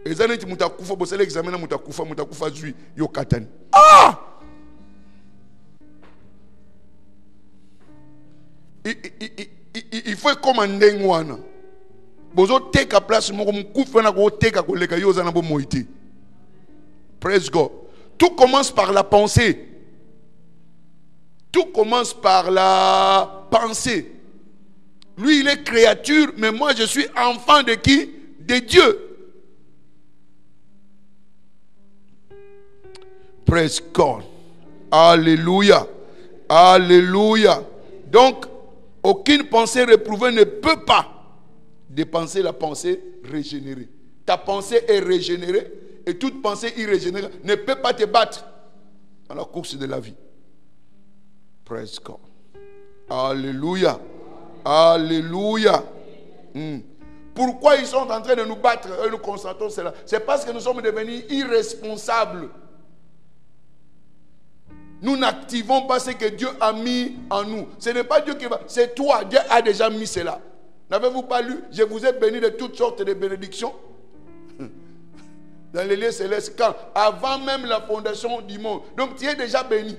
Ezaneti mutakufa bosele examena mutakufa zui yo katani. Ah! Il faut commander ngwana. Bozo teka place moko mukufa na ko teka ko leka yo zana bo moiti. Praise God. Tout commence par la pensée. Tout commence par la pensée. Lui, il est créature, mais moi, je suis enfant de qui? De Dieu. Praise God. Alléluia. Alléluia. Donc, aucune pensée réprouvée ne peut pas dépenser la pensée régénérée. Ta pensée est régénérée et toute pensée irrégénérée ne peut pas te battre dans la course de la vie. Praise God. Alléluia. Alléluia. Pourquoi ils sont en train de nous battre et nous constatons cela? C'est parce que nous sommes devenus irresponsables. Nous n'activons pas ce que Dieu a mis en nous. Ce n'est pas Dieu qui va, c'est toi. Dieu a déjà mis cela. N'avez-vous pas lu? Je vous ai béni de toutes sortes de bénédictions dans les lieux célestes, quand avant même la fondation du monde. Donc tu es déjà béni.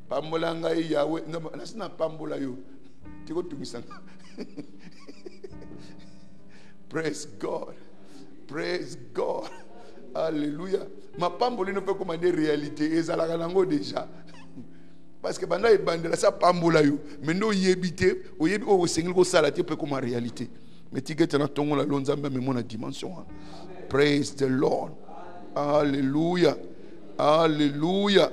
Pambolanga Yahweh, non, pambola yo. Tu go tumisanga. Praise God. Praise God. Alléluia. Ma pamboli ne peut commander réalité. Et ça la ganango déjà. Parce que pendant les bandes, ça pambola yo. Mais nous y habiter, au yebi au sengil ko salati peut comme réalité. Mais tu gets na tongo la lonzamba mais mon dimension. Praise the Lord. Alléluia. Alléluia.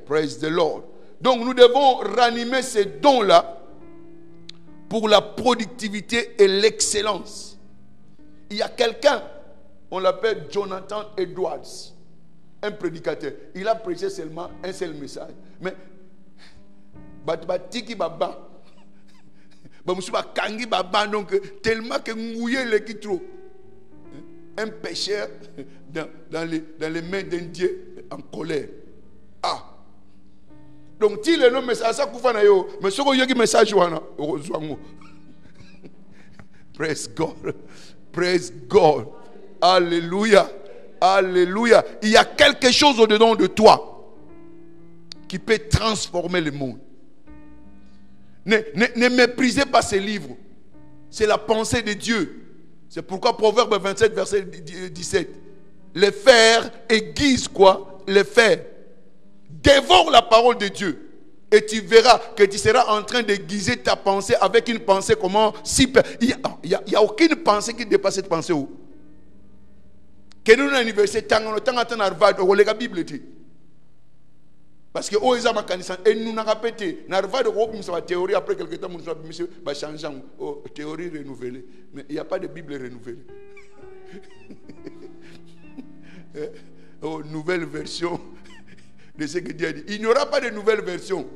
Praise the Lord. Donc nous devons ranimer ces dons-là pour la productivité et l'excellence. Il y a quelqu'un, on l'appelle Jonathan Edwards, un prédicateur. Il a prêché seulement un seul message. Mais batiki baba, kangi baba, donc tellement que ngouye le qui trop. Un pécheur dans les mains d'un Dieu en colère. Ah. Donc, si le nom message, ça koufa na yo, mais ce que yogi message wana, praise God, praise God, alléluia, alléluia. Il y a quelque chose au-dedans de toi qui peut transformer le monde. Ne méprisez pas ces livres. C'est la pensée de Dieu. C'est pourquoi Proverbe 27, verset 17. Les fers aiguisent quoi? Les fers. Dévore la parole de Dieu. Et tu verras que tu seras en train d'aiguiser ta pensée avec une pensée comment? Il n'y a aucune pensée qui dépasse cette pensée. Que nous, à l'université, la Bible. Parce que oh, ils ont et nous n'avons pas été. Nous avons théorie après quelques temps, nous avons changé théorie renouvelée. Mais il n'y a pas de Bible renouvelée. Nouvelle version de ce que Dieu a dit. Il n'y aura pas de nouvelle version.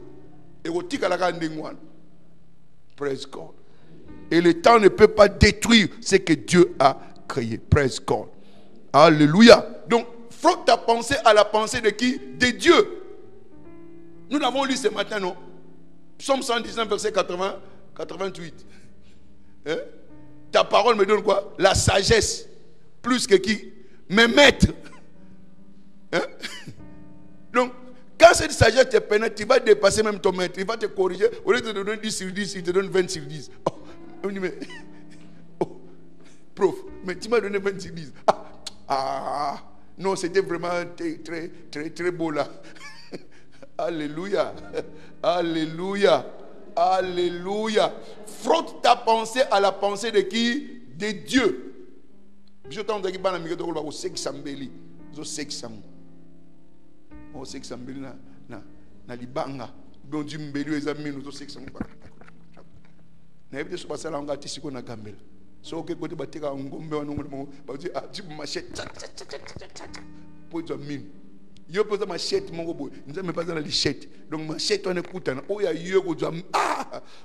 Praise God. Et le temps ne peut pas détruire ce que Dieu a créé. Praise God. Alléluia. Donc, frotte ta pensée à la pensée de qui? De Dieu. Nous l'avons lu ce matin, non? Psaume 119, verset 88. Hein? Ta parole me donne quoi? La sagesse. Plus que qui? Mes maîtres. Hein? Donc, quand cette sagesse te pénètre, tu vas dépasser même ton maître. Il va te corriger. Au lieu de te donner 10 sur 10, il te donne 20 sur 10. Oh, prof, mais tu m'as donné 20 sur 10. Non, c'était vraiment très beau là. Alléluia. Alléluia. Alléluia. Frotte ta pensée à la pensée de qui? De Dieu. Je t'en dis que au sexe sambeli. Au sexe sambeli. Au sexe sambeli na libanga. Bon Dieu mbeli ezamini au sexe sambeli. Na ebite so basala ngati siko na gambela. So ke kote bateka ngombe wa nongo ba di a di machette. Pozo mine. Yo pose machette mongo boy. Nza me pas dans la lichette. Donc machette on écoute na oya yo ko jam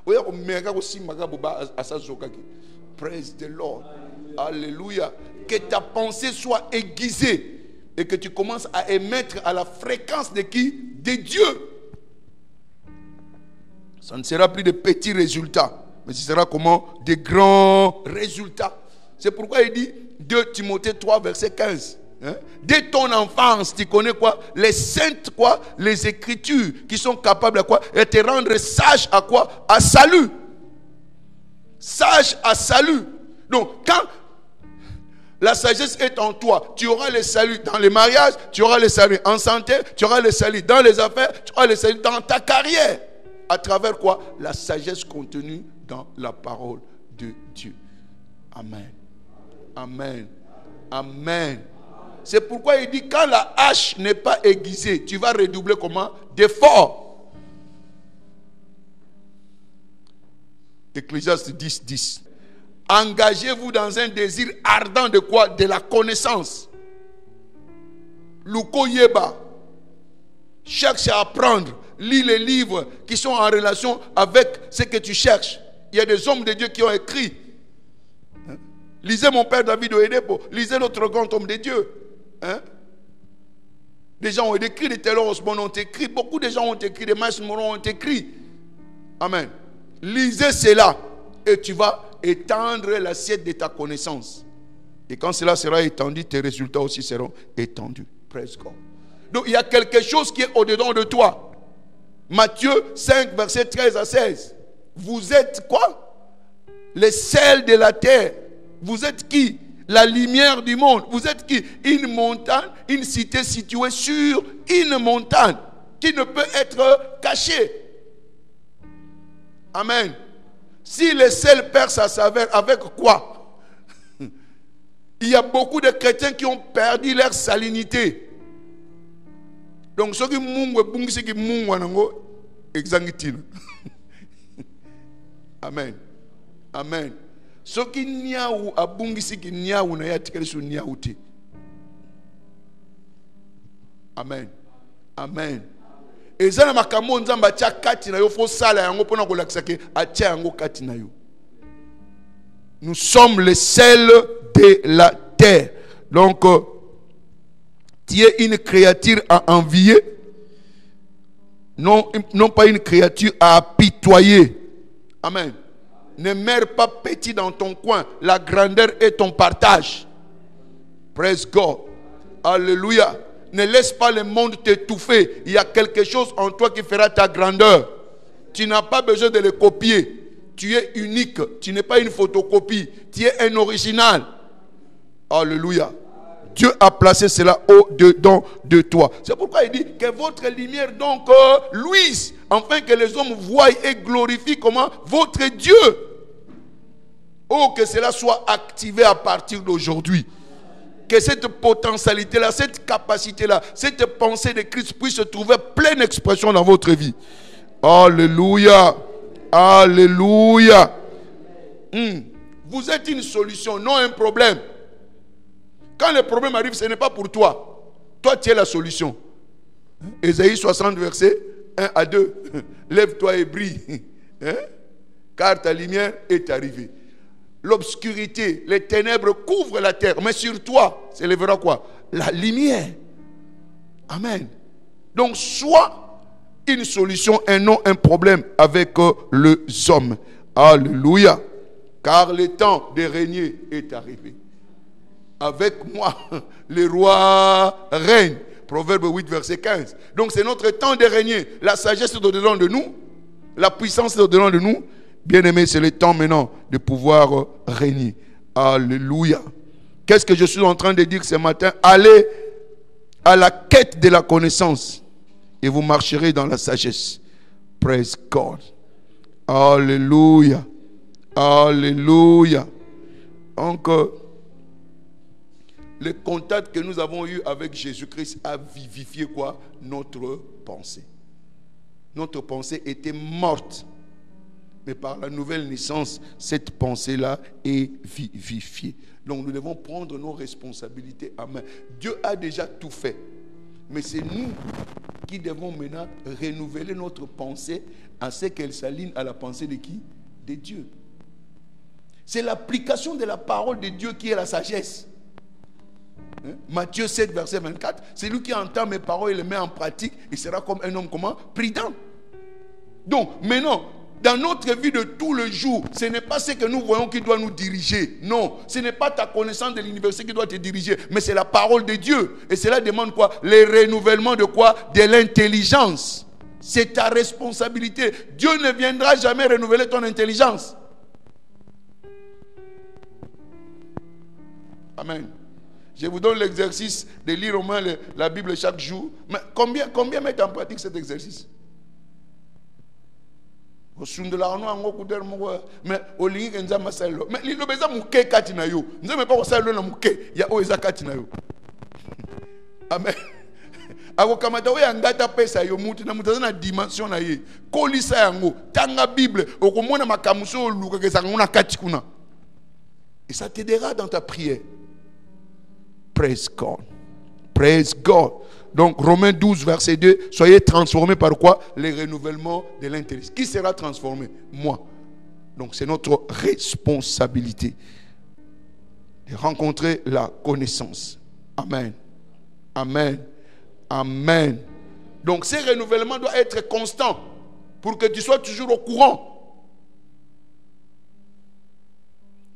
oya ko meka ko simaka boba asazokaki. Praise the Lord. Alléluia. Que ta pensée soit aiguisée et que tu commences à émettre à la fréquence de qui? De Dieu. Ça ne sera plus de petits résultats, mais ce sera comment? Des grands résultats. C'est pourquoi il dit 2 Timothée 3, verset 15. Hein? Dès ton enfance, tu connais quoi? Les saintes quoi? Les écritures qui sont capables à quoi? Et te rendre sage à quoi? À salut. Sage à salut. Donc quand la sagesse est en toi, tu auras le salut dans les mariages, tu auras le salut en santé, tu auras le salut dans les affaires, tu auras le salut dans ta carrière. À travers quoi? La sagesse contenue dans la parole de Dieu. Amen. Amen. Amen. C'est pourquoi il dit, quand la hache n'est pas aiguisée, tu vas redoubler comment? D'effort. Ecclésiaste 10, 10. Engagez-vous dans un désir ardent de quoi? De la connaissance. Luko Yeba. Cherche à apprendre. Lis les livres qui sont en relation avec ce que tu cherches. Il y a des hommes de Dieu qui ont écrit. Lisez mon père David Oedepo. Lisez l'autre grand homme de Dieu. Hein? Des gens ont écrit, des Taylor Osborne ont écrit, beaucoup de gens ont écrit, des Miles Moron ont écrit. Amen. Lisez cela et tu vas étendre l'assiette de ta connaissance. Et quand cela sera étendu, tes résultats aussi seront étendus. Praise God. Donc il y a quelque chose qui est au-dedans de toi. Matthieu 5, verset 13 à 16. Vous êtes quoi? Les sels de la terre. Vous êtes qui? La lumière du monde. Vous êtes qui? Une montagne, une cité située sur une montagne qui ne peut être cachée. Amen. Si le sel perd sa saveur, avec quoi? Il y a beaucoup de chrétiens qui ont perdu leur salinité. Donc ceux qui mungwe ceux qui mungwanango exangitil. Amen. Amen. Ceux qui niaou abungisi qui niaou na yatikeli su niaouti. Amen. Amen. Ezana makambo nzamba tia kati na yo fo sala yango pona ko lakisa ke atia yango kati na yo. Nous sommes le sel de la terre. Donc tu es une créature à envier, non pas une créature à apitoyer. Amen. Ne meurs pas petit dans ton coin. La grandeur est ton partage. Praise God. Alléluia. Ne laisse pas le monde t'étouffer. Il y a quelque chose en toi qui fera ta grandeur. Tu n'as pas besoin de le copier. Tu es unique. Tu n'es pas une photocopie. Tu es un original. Alléluia. Dieu a placé cela au-dedans de toi. C'est pourquoi il dit que votre lumière donc luise, afin que les hommes voient et glorifient comment? Votre Dieu. Oh, que cela soit activé à partir d'aujourd'hui. Que cette potentialité-là, cette capacité-là, cette pensée de Christ puisse trouver pleine expression dans votre vie. Alléluia. Alléluia. Vous êtes une solution, non un problème. Quand le problème arrive, ce n'est pas pour toi. Toi, tu es la solution. Ésaïe 60, verset 1 à 2. Lève-toi et brille. Car ta lumière est arrivée. L'obscurité, les ténèbres couvrent la terre. Mais sur toi, s'élèvera quoi? La lumière. Amen. Donc, sois une solution et non un problème avec les hommes. Alléluia. Car le temps de régner est arrivé. Avec moi, le roi règne. Proverbe 8, verset 15. Donc c'est notre temps de régner. La sagesse est au-dedans de nous. La puissance est au-dedans de nous. Bien-aimés, c'est le temps maintenant de pouvoir régner. Alléluia. Qu'est-ce que je suis en train de dire ce matin? Allez à la quête de la connaissance et vous marcherez dans la sagesse. Praise God. Alléluia. Alléluia. Donc, le contact que nous avons eu avec Jésus-Christ a vivifié quoi? Notre pensée. Notre pensée était morte. Mais par la nouvelle naissance, cette pensée-là est vivifiée. Donc nous devons prendre nos responsabilités à main. Dieu a déjà tout fait. Mais c'est nous qui devons maintenant renouveler notre pensée à ce qu'elle s'aligne à la pensée de qui? De Dieu. C'est l'application de la parole de Dieu qui est la sagesse. Matthieu 7, verset 24. C'est lui qui entend mes paroles et les met en pratique. Il sera comme un homme comment? Prudent. Donc, maintenant, Dans notre vie de tous les jours, ce n'est pas ce que nous voyons qui doit nous diriger. Non, ce n'est pas ta connaissance de l'université qui doit te diriger, mais c'est la parole de Dieu. Et cela demande quoi? Le renouvellement de quoi? De l'intelligence. C'est ta responsabilité. Dieu ne viendra jamais renouveler ton intelligence. Amen. Je vous donne l'exercice de lire au moins la Bible chaque jour. Mais combien mettent en pratique cet exercice? Mais amen. Akokamata oya ngata pesa yo mutu na mutu na dimension na ye kolisa yango tanga Bible okomona makamuso luka kesanga na kati kuna et ça t'aidera dans ta prière. Praise God. Praise God. Donc Romains 12 verset 2, soyez transformés par quoi? Le renouvellement de l'intelligence. Qui sera transformé? Moi. Donc c'est notre responsabilité de rencontrer la connaissance. Amen. Amen. Amen. Donc ce renouvellement doit être constant pour que tu sois toujours au courant.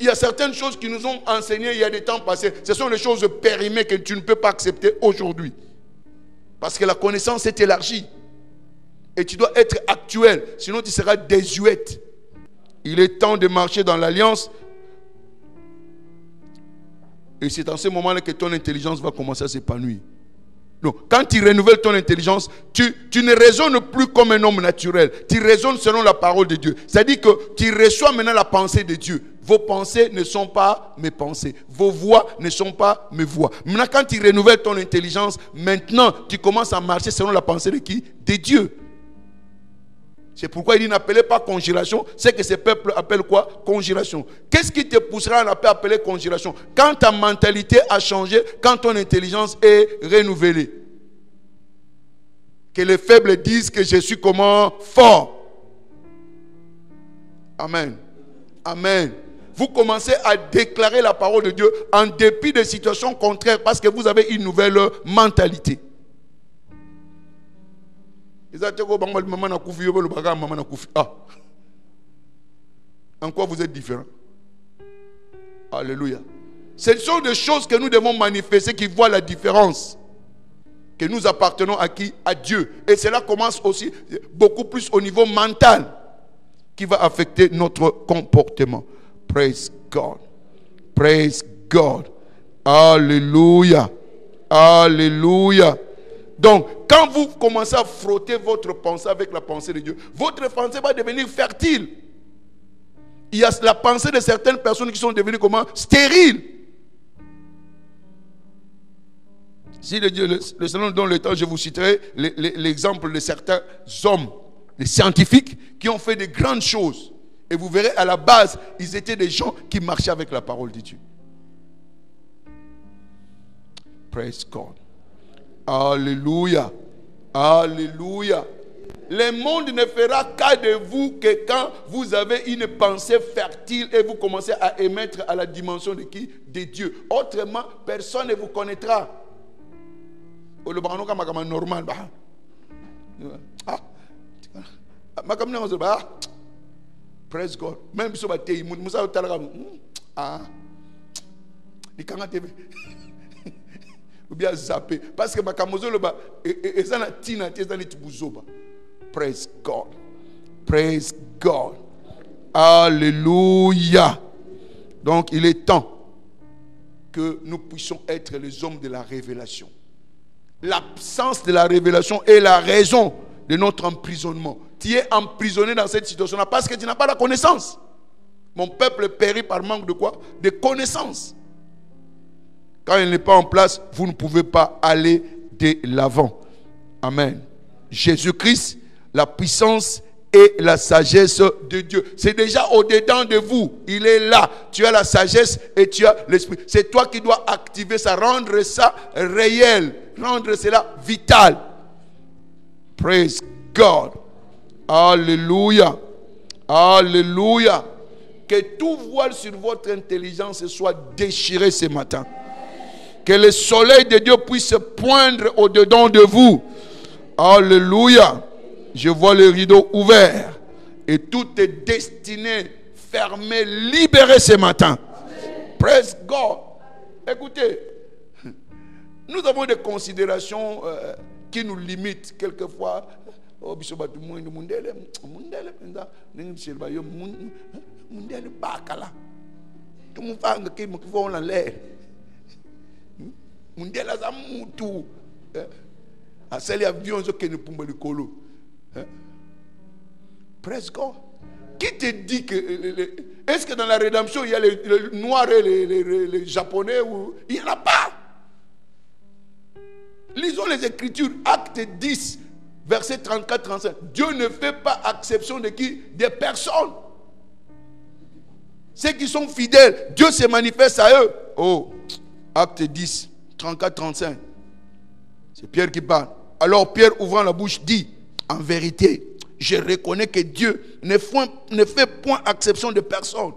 Il y a certaines choses qui nous ont enseignées il y a des temps passés. Ce sont les choses périmées que tu ne peux pas accepter aujourd'hui. Parce que la connaissance est élargie. Et tu dois être actuel. Sinon tu seras désuète. Il est temps de marcher dans l'alliance. Et c'est en ce moment-là que ton intelligence va commencer à s'épanouir. Donc, quand tu renouvelles ton intelligence, tu ne raisonnes plus comme un homme naturel. Tu raisonnes selon la parole de Dieu. C'est-à-dire que tu reçois maintenant la pensée de Dieu. Vos pensées ne sont pas mes pensées. Vos voix ne sont pas mes voix. Maintenant, quand tu renouvelles ton intelligence, maintenant, tu commences à marcher selon la pensée de qui? De Dieu. C'est pourquoi il dit n'appelez pas congélation. C'est que ces peuples appellent quoi? Congélation. Qu'est-ce qui te poussera à appeler congélation? Quand ta mentalité a changé, quand ton intelligence est renouvelée. Que les faibles disent que je suis comment? Fort. Amen. Amen. Vous commencez à déclarer la parole de Dieu en dépit des situations contraires parce que vous avez une nouvelle mentalité. En quoi vous êtes différents? Alléluia. Ce sont des choses que nous devons manifester qui voient la différence. Que nous appartenons à qui? À Dieu. Et cela commence aussi beaucoup plus au niveau mental qui va affecter notre comportement. Praise God. Praise God. Alléluia. Alléluia. Donc, quand vous commencez à frotter votre pensée avec la pensée de Dieu, votre pensée va devenir fertile. Il y a la pensée de certaines personnes qui sont devenues comment? Stériles. Si le Seigneur nous donne le temps, je vous citerai l'exemple de certains hommes, des scientifiques, qui ont fait de grandes choses. Et vous verrez, à la base, ils étaient des gens qui marchaient avec la parole de Dieu. Praise God. Alléluia. Alléluia. Le monde ne fera qu'à de vous que quand vous avez une pensée fertile et vous commencez à émettre à la dimension de qui? De Dieu. Autrement, personne ne vous connaîtra. Normal. Praise God. Même si vous ou bien zapper parce que makamozo loba et ça na tina teza ni tibuzoba. Praise God. Praise God. Alléluia. Donc il est temps que nous puissions être les hommes de la révélation. L'absence de la révélation est la raison de notre emprisonnement. Tu es emprisonné dans cette situation-là parce que tu n'as pas la connaissance. Mon peuple périt par manque de quoi? De connaissance. Quand il n'est pas en place, vous ne pouvez pas aller de l'avant. Amen. Jésus-Christ, la puissance et la sagesse de Dieu. C'est déjà au-dedans de vous. Il est là. Tu as la sagesse et tu as l'esprit. C'est toi qui dois activer ça, rendre ça réel, rendre cela vital. Praise God. Alléluia. Alléluia. Que tout voile sur votre intelligence soit déchiré ce matin. Que le soleil de Dieu puisse poindre au-dedans de vous. Alléluia. Je vois le rideau ouvert. Et toute destinée fermée, libérée ce matin. Amen. Praise God. Écoutez, nous avons des considérations qui nous limitent quelquefois. Oh, Presque. Qui te dit que... Est-ce que dans la rédemption, il y a les Noirs et les Japonais ou... Il n'y en a pas. Lisons les Écritures, Acte 10, verset 34-35. Dieu ne fait pas exception de qui? Des personnes. Ceux qui sont fidèles, Dieu se manifeste à eux. Oh, Acte 10, 34-35. C'est Pierre qui parle. Alors Pierre, ouvrant la bouche, dit, en vérité, je reconnais que Dieu ne fait point exception de personne.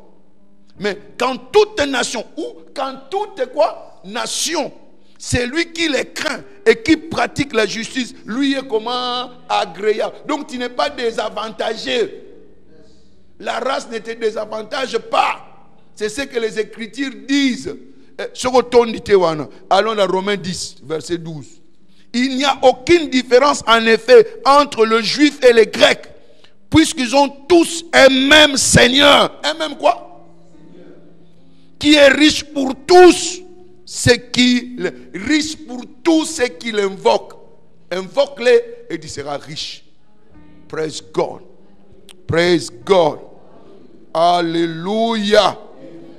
Mais quand toute nation, ou quand toute quoi? Nation, c'est lui qui les craint et qui pratique la justice, lui est comment? Agréable. Donc tu n'es pas désavantagé. La race ne te désavantage pas. C'est ce que les Écritures disent. Allons dans Romains 10, verset 12. Il n'y a aucune différence en effet entre le juif et les grecs, puisqu'ils ont tous un même Seigneur. Un même quoi? Seigneur. Qui est riche pour tous ceux qui l'invoquent. Invoque-les et tu seras riche. Praise God. Praise God. Alléluia.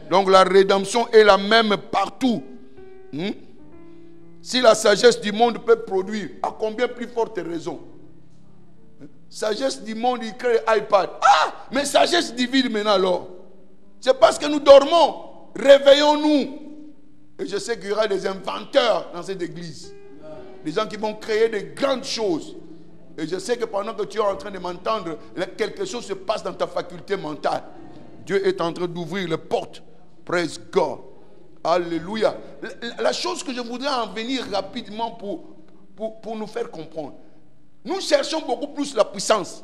Donc la rédemption est la même partout. Si la sagesse du monde peut produire, à combien plus forte raison? Sagesse du monde, il crée iPad. Ah, mais sagesse divine maintenant alors. C'est parce que nous dormons. Réveillons-nous. Et je sais qu'il y aura des inventeurs dans cette église. Des gens qui vont créer de grandes choses. Et je sais que pendant que tu es en train de m'entendre, quelque chose se passe dans ta faculté mentale. Dieu est en train d'ouvrir les portes. Praise God. Alléluia. La chose que je voudrais en venir rapidement pour nous faire comprendre. Nous cherchons beaucoup plus la puissance.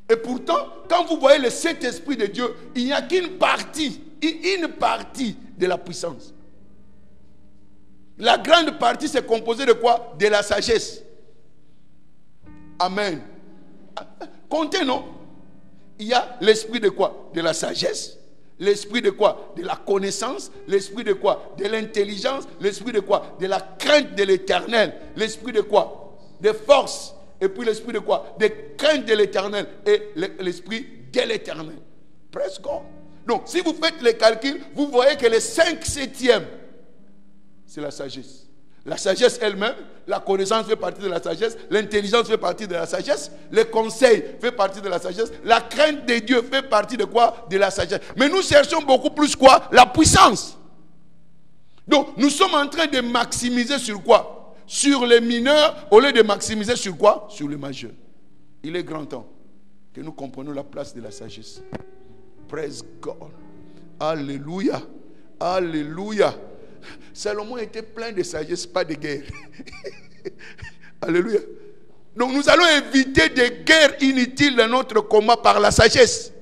Et pourtant, quand vous voyez le Saint-Esprit de Dieu, il n'y a qu'une partie de la puissance. La grande partie, c'est composé de quoi? De la sagesse. Amen. Comptez, non? Il y a l'esprit de quoi? De la sagesse. L'esprit de quoi? De la connaissance. L'esprit de quoi? De l'intelligence. L'esprit de quoi? De la crainte de l'Éternel. L'esprit de quoi? De force. Et puis l'esprit de quoi? De crainte de l'Éternel. Et l'esprit de l'Éternel. Presque. Donc, si vous faites les calculs, vous voyez que les 5/7, c'est la sagesse. La sagesse elle-même, la connaissance fait partie de la sagesse, l'intelligence fait partie de la sagesse, le conseil fait partie de la sagesse, la crainte de Dieu fait partie de quoi? De la sagesse. Mais nous cherchons beaucoup plus quoi? La puissance. Donc, nous sommes en train de maximiser sur quoi? Sur les mineurs, au lieu de maximiser sur quoi? Sur les majeurs. Il est grand temps que nous comprenions la place de la sagesse. Praise God. Alléluia. Alléluia. Salomon était plein de sagesse, pas de guerre. Alléluia. Donc nous allons éviter des guerres inutiles dans notre combat par la sagesse.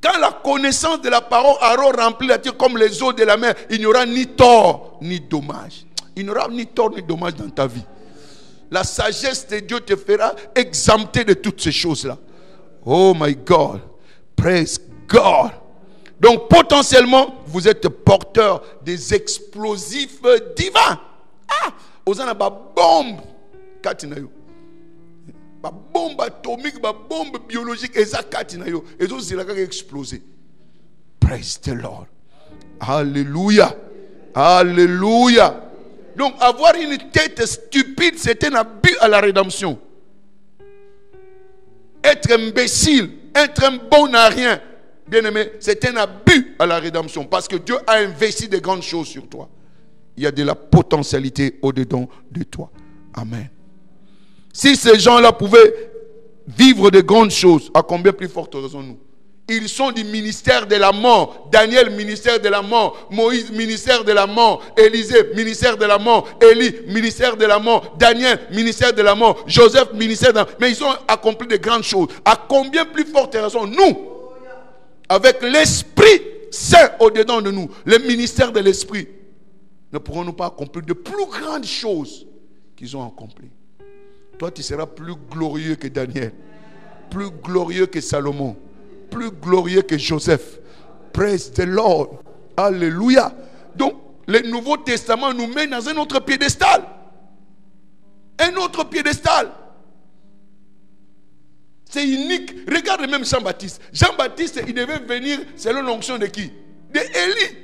Quand la connaissance de la parole aura rempli la terre comme les eaux de la mer, il n'y aura ni tort ni dommage. Il n'y aura ni tort ni dommage dans ta vie. La sagesse de Dieu te fera exempter de toutes ces choses-là. Oh my God. Praise God. Donc potentiellement, vous êtes porteur des explosifs divins. Ah, vous avez une bombe. Une bombe atomique, une bombe biologique. Et ça, et donc, c'est là qui a explosé. Praise the Lord. Alléluia. Alléluia. Donc, avoir une tête stupide, c'est un abus à la rédemption. Être imbécile, être un bon à rien, bien-aimé, c'est un abus à la rédemption. Parce que Dieu a investi de grandes choses sur toi. Il y a de la potentialité au-dedans de toi. Amen. Si ces gens-là pouvaient vivre de grandes choses, à combien plus forte raison nous? Ils sont du ministère de la mort. Daniel, ministère de la mort. Moïse, ministère de la mort. Élisée, ministère de la mort. Élie, ministère de la mort. Daniel, ministère de la mort. Joseph, ministère de la mort. Mais ils ont accompli de grandes choses. À combien plus forte raison, nous, avec l'Esprit Saint au-dedans de nous, le ministère de l'Esprit, ne pourrons-nous pas accomplir de plus grandes choses qu'ils ont accomplies? Toi, tu seras plus glorieux que Daniel, plus glorieux que Salomon, plus glorieux que Joseph. Praise the Lord. Alléluia. Donc, le Nouveau Testament nous met dans un autre piédestal. Un autre piédestal. C'est unique. Regarde même Jean-Baptiste. Jean-Baptiste, il devait venir selon l'onction de qui? De Élie.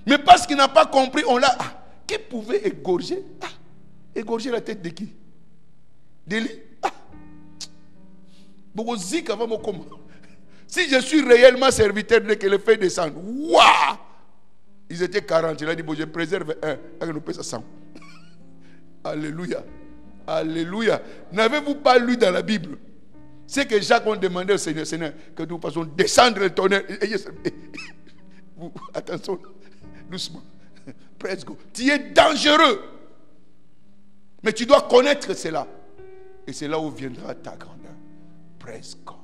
Mais parce qu'il n'a pas compris, on l'a... qui pouvait égorger? Égorger la tête de qui? D'Élie. Si je suis réellement serviteur de que le fait descendre, waouh! Ils étaient 40. Il a dit, bon, je préserve un. Avec nous pèse 100. Alléluia. Alléluia. N'avez-vous pas lu dans la Bible? C'est que Jacques a demandé au Seigneur, Seigneur, que nous fassions descendre le tonnerre. Attention, doucement. Praise God. Tu es dangereux. Mais tu dois connaître cela. Et c'est là où viendra ta grandeur. Praise God.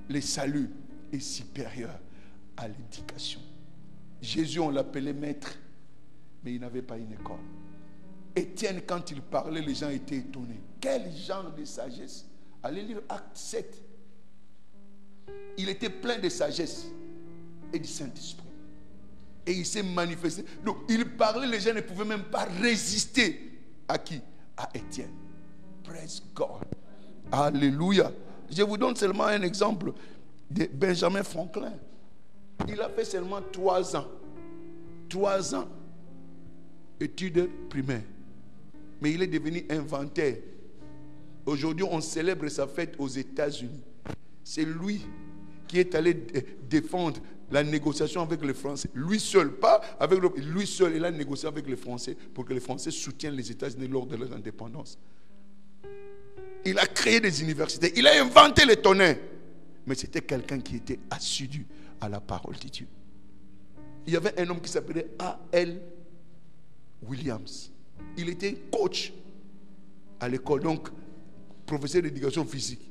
Le salut est supérieur à l'éducation. Jésus, on l'appelait maître, mais il n'avait pas une école. Étienne, quand il parlait, les gens étaient étonnés. Quel genre de sagesse! Allez lire Acte 7. Il était plein de sagesse et du Saint-Esprit. Et il s'est manifesté. Donc, il parlait, les gens ne pouvaient même pas résister. À qui? À Étienne. Praise God. Alléluia. Je vous donne seulement un exemple de Benjamin Franklin. Il a fait seulement 3 ans. 3 ans. Études primaires. Mais il est devenu inventeur. Aujourd'hui, on célèbre sa fête aux États-Unis. C'est lui qui est allé défendre la négociation avec les Français. Lui seul, pas avec lui seul, il a négocié avec les Français pour que les Français soutiennent les États-Unis lors de leur indépendance. Il a créé des universités. Il a inventé les tonnerres. Mais c'était quelqu'un qui était assidu à la parole de Dieu. Il y avait un homme qui s'appelait A.L. Williams. Il était coach à l'école, donc professeur d'éducation physique.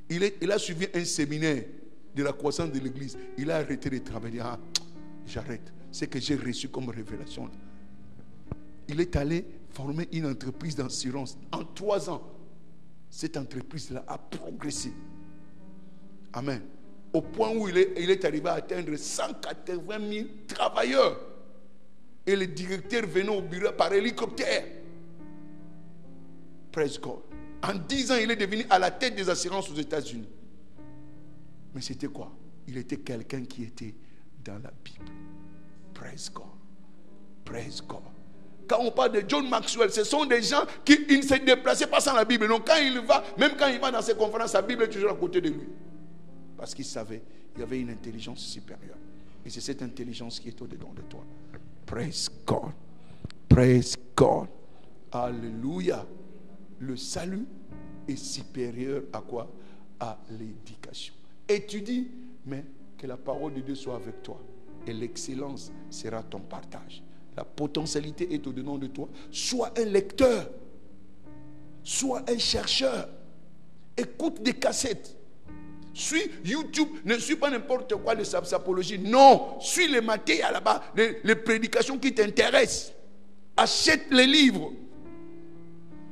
Il a suivi un séminaire de la croissance de l'église. Il a arrêté de travailler. J'arrête. C'est que j'ai reçu comme révélation. Il est allé former une entreprise d'assurance. En 3 ans, cette entreprise-là a progressé. Amen. Au point où il est arrivé à atteindre 180 000 travailleurs. Et le directeur venait au bureau par hélicoptère. Praise God. En 10 ans, il est devenu à la tête des assurances aux États-Unis. Mais c'était quoi? Il était quelqu'un qui était dans la Bible. Praise God. Praise God. Quand on parle de John Maxwell, ce sont des gens qui ne se déplaçaient pas sans la Bible. Donc quand il va, même quand il va dans ses conférences, la Bible est toujours à côté de lui. Parce qu'il savait qu'il y avait une intelligence supérieure. Et c'est cette intelligence qui est au-dedans de toi. Praise God. Praise God. Alléluia. Le salut est supérieur à quoi? À l'éducation. Étudie, mais que la parole de Dieu soit avec toi. Et l'excellence sera ton partage. La potentialité est au-dedans de toi. Sois un lecteur. Sois un chercheur. Écoute des cassettes. Suis YouTube. Ne suis pas n'importe quoi de sapologie. Non. Suis les matériels là-bas. Les prédications qui t'intéressent. Achète les livres.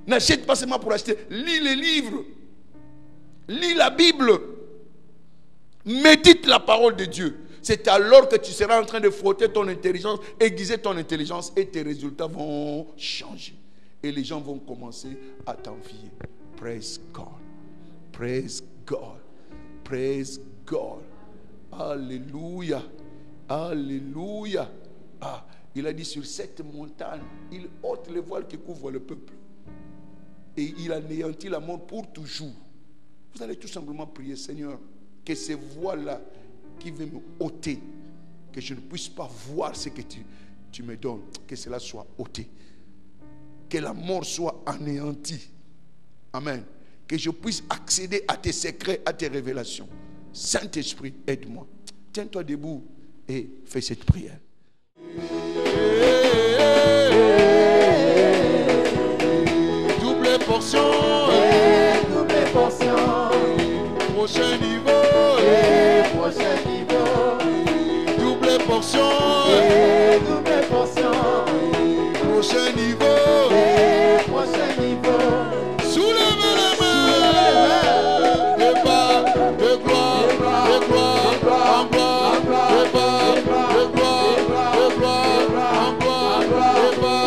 N'achète pas seulement pour acheter. Lis les livres. Lis la Bible. Médite la parole de Dieu. C'est alors que tu seras en train de frotter ton intelligence, aiguiser ton intelligence et tes résultats vont changer. Et les gens vont commencer à t'envier. Praise God. Praise God. Praise God. Alléluia. Alléluia. Il a dit sur cette montagne, il ôte les voiles qui couvrent le peuple. Et il anéantit la mort pour toujours. Vous allez tout simplement prier, Seigneur, que ces voiles-là qui veulent me ôter, que je ne puisse pas voir ce que tu me donnes, que cela soit ôté. Que la mort soit anéantie. Amen. Que je puisse accéder à tes secrets, à tes révélations. Saint-Esprit, aide-moi. Tiens-toi debout et fais cette prière. Double portion. Double portion. Prochain niveau. Prochain niveau. Double portion. Double portion. Prochain niveau. Prochain niveau. Soulevez les mains. De bas, de gloire, de gloire, en gloire, de bas, de gloire, de gloire, en gloire, de bas,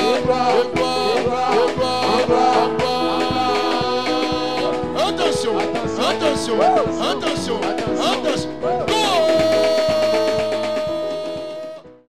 de gloire, de gloire, en gloire. Attention, attention, attention, attention.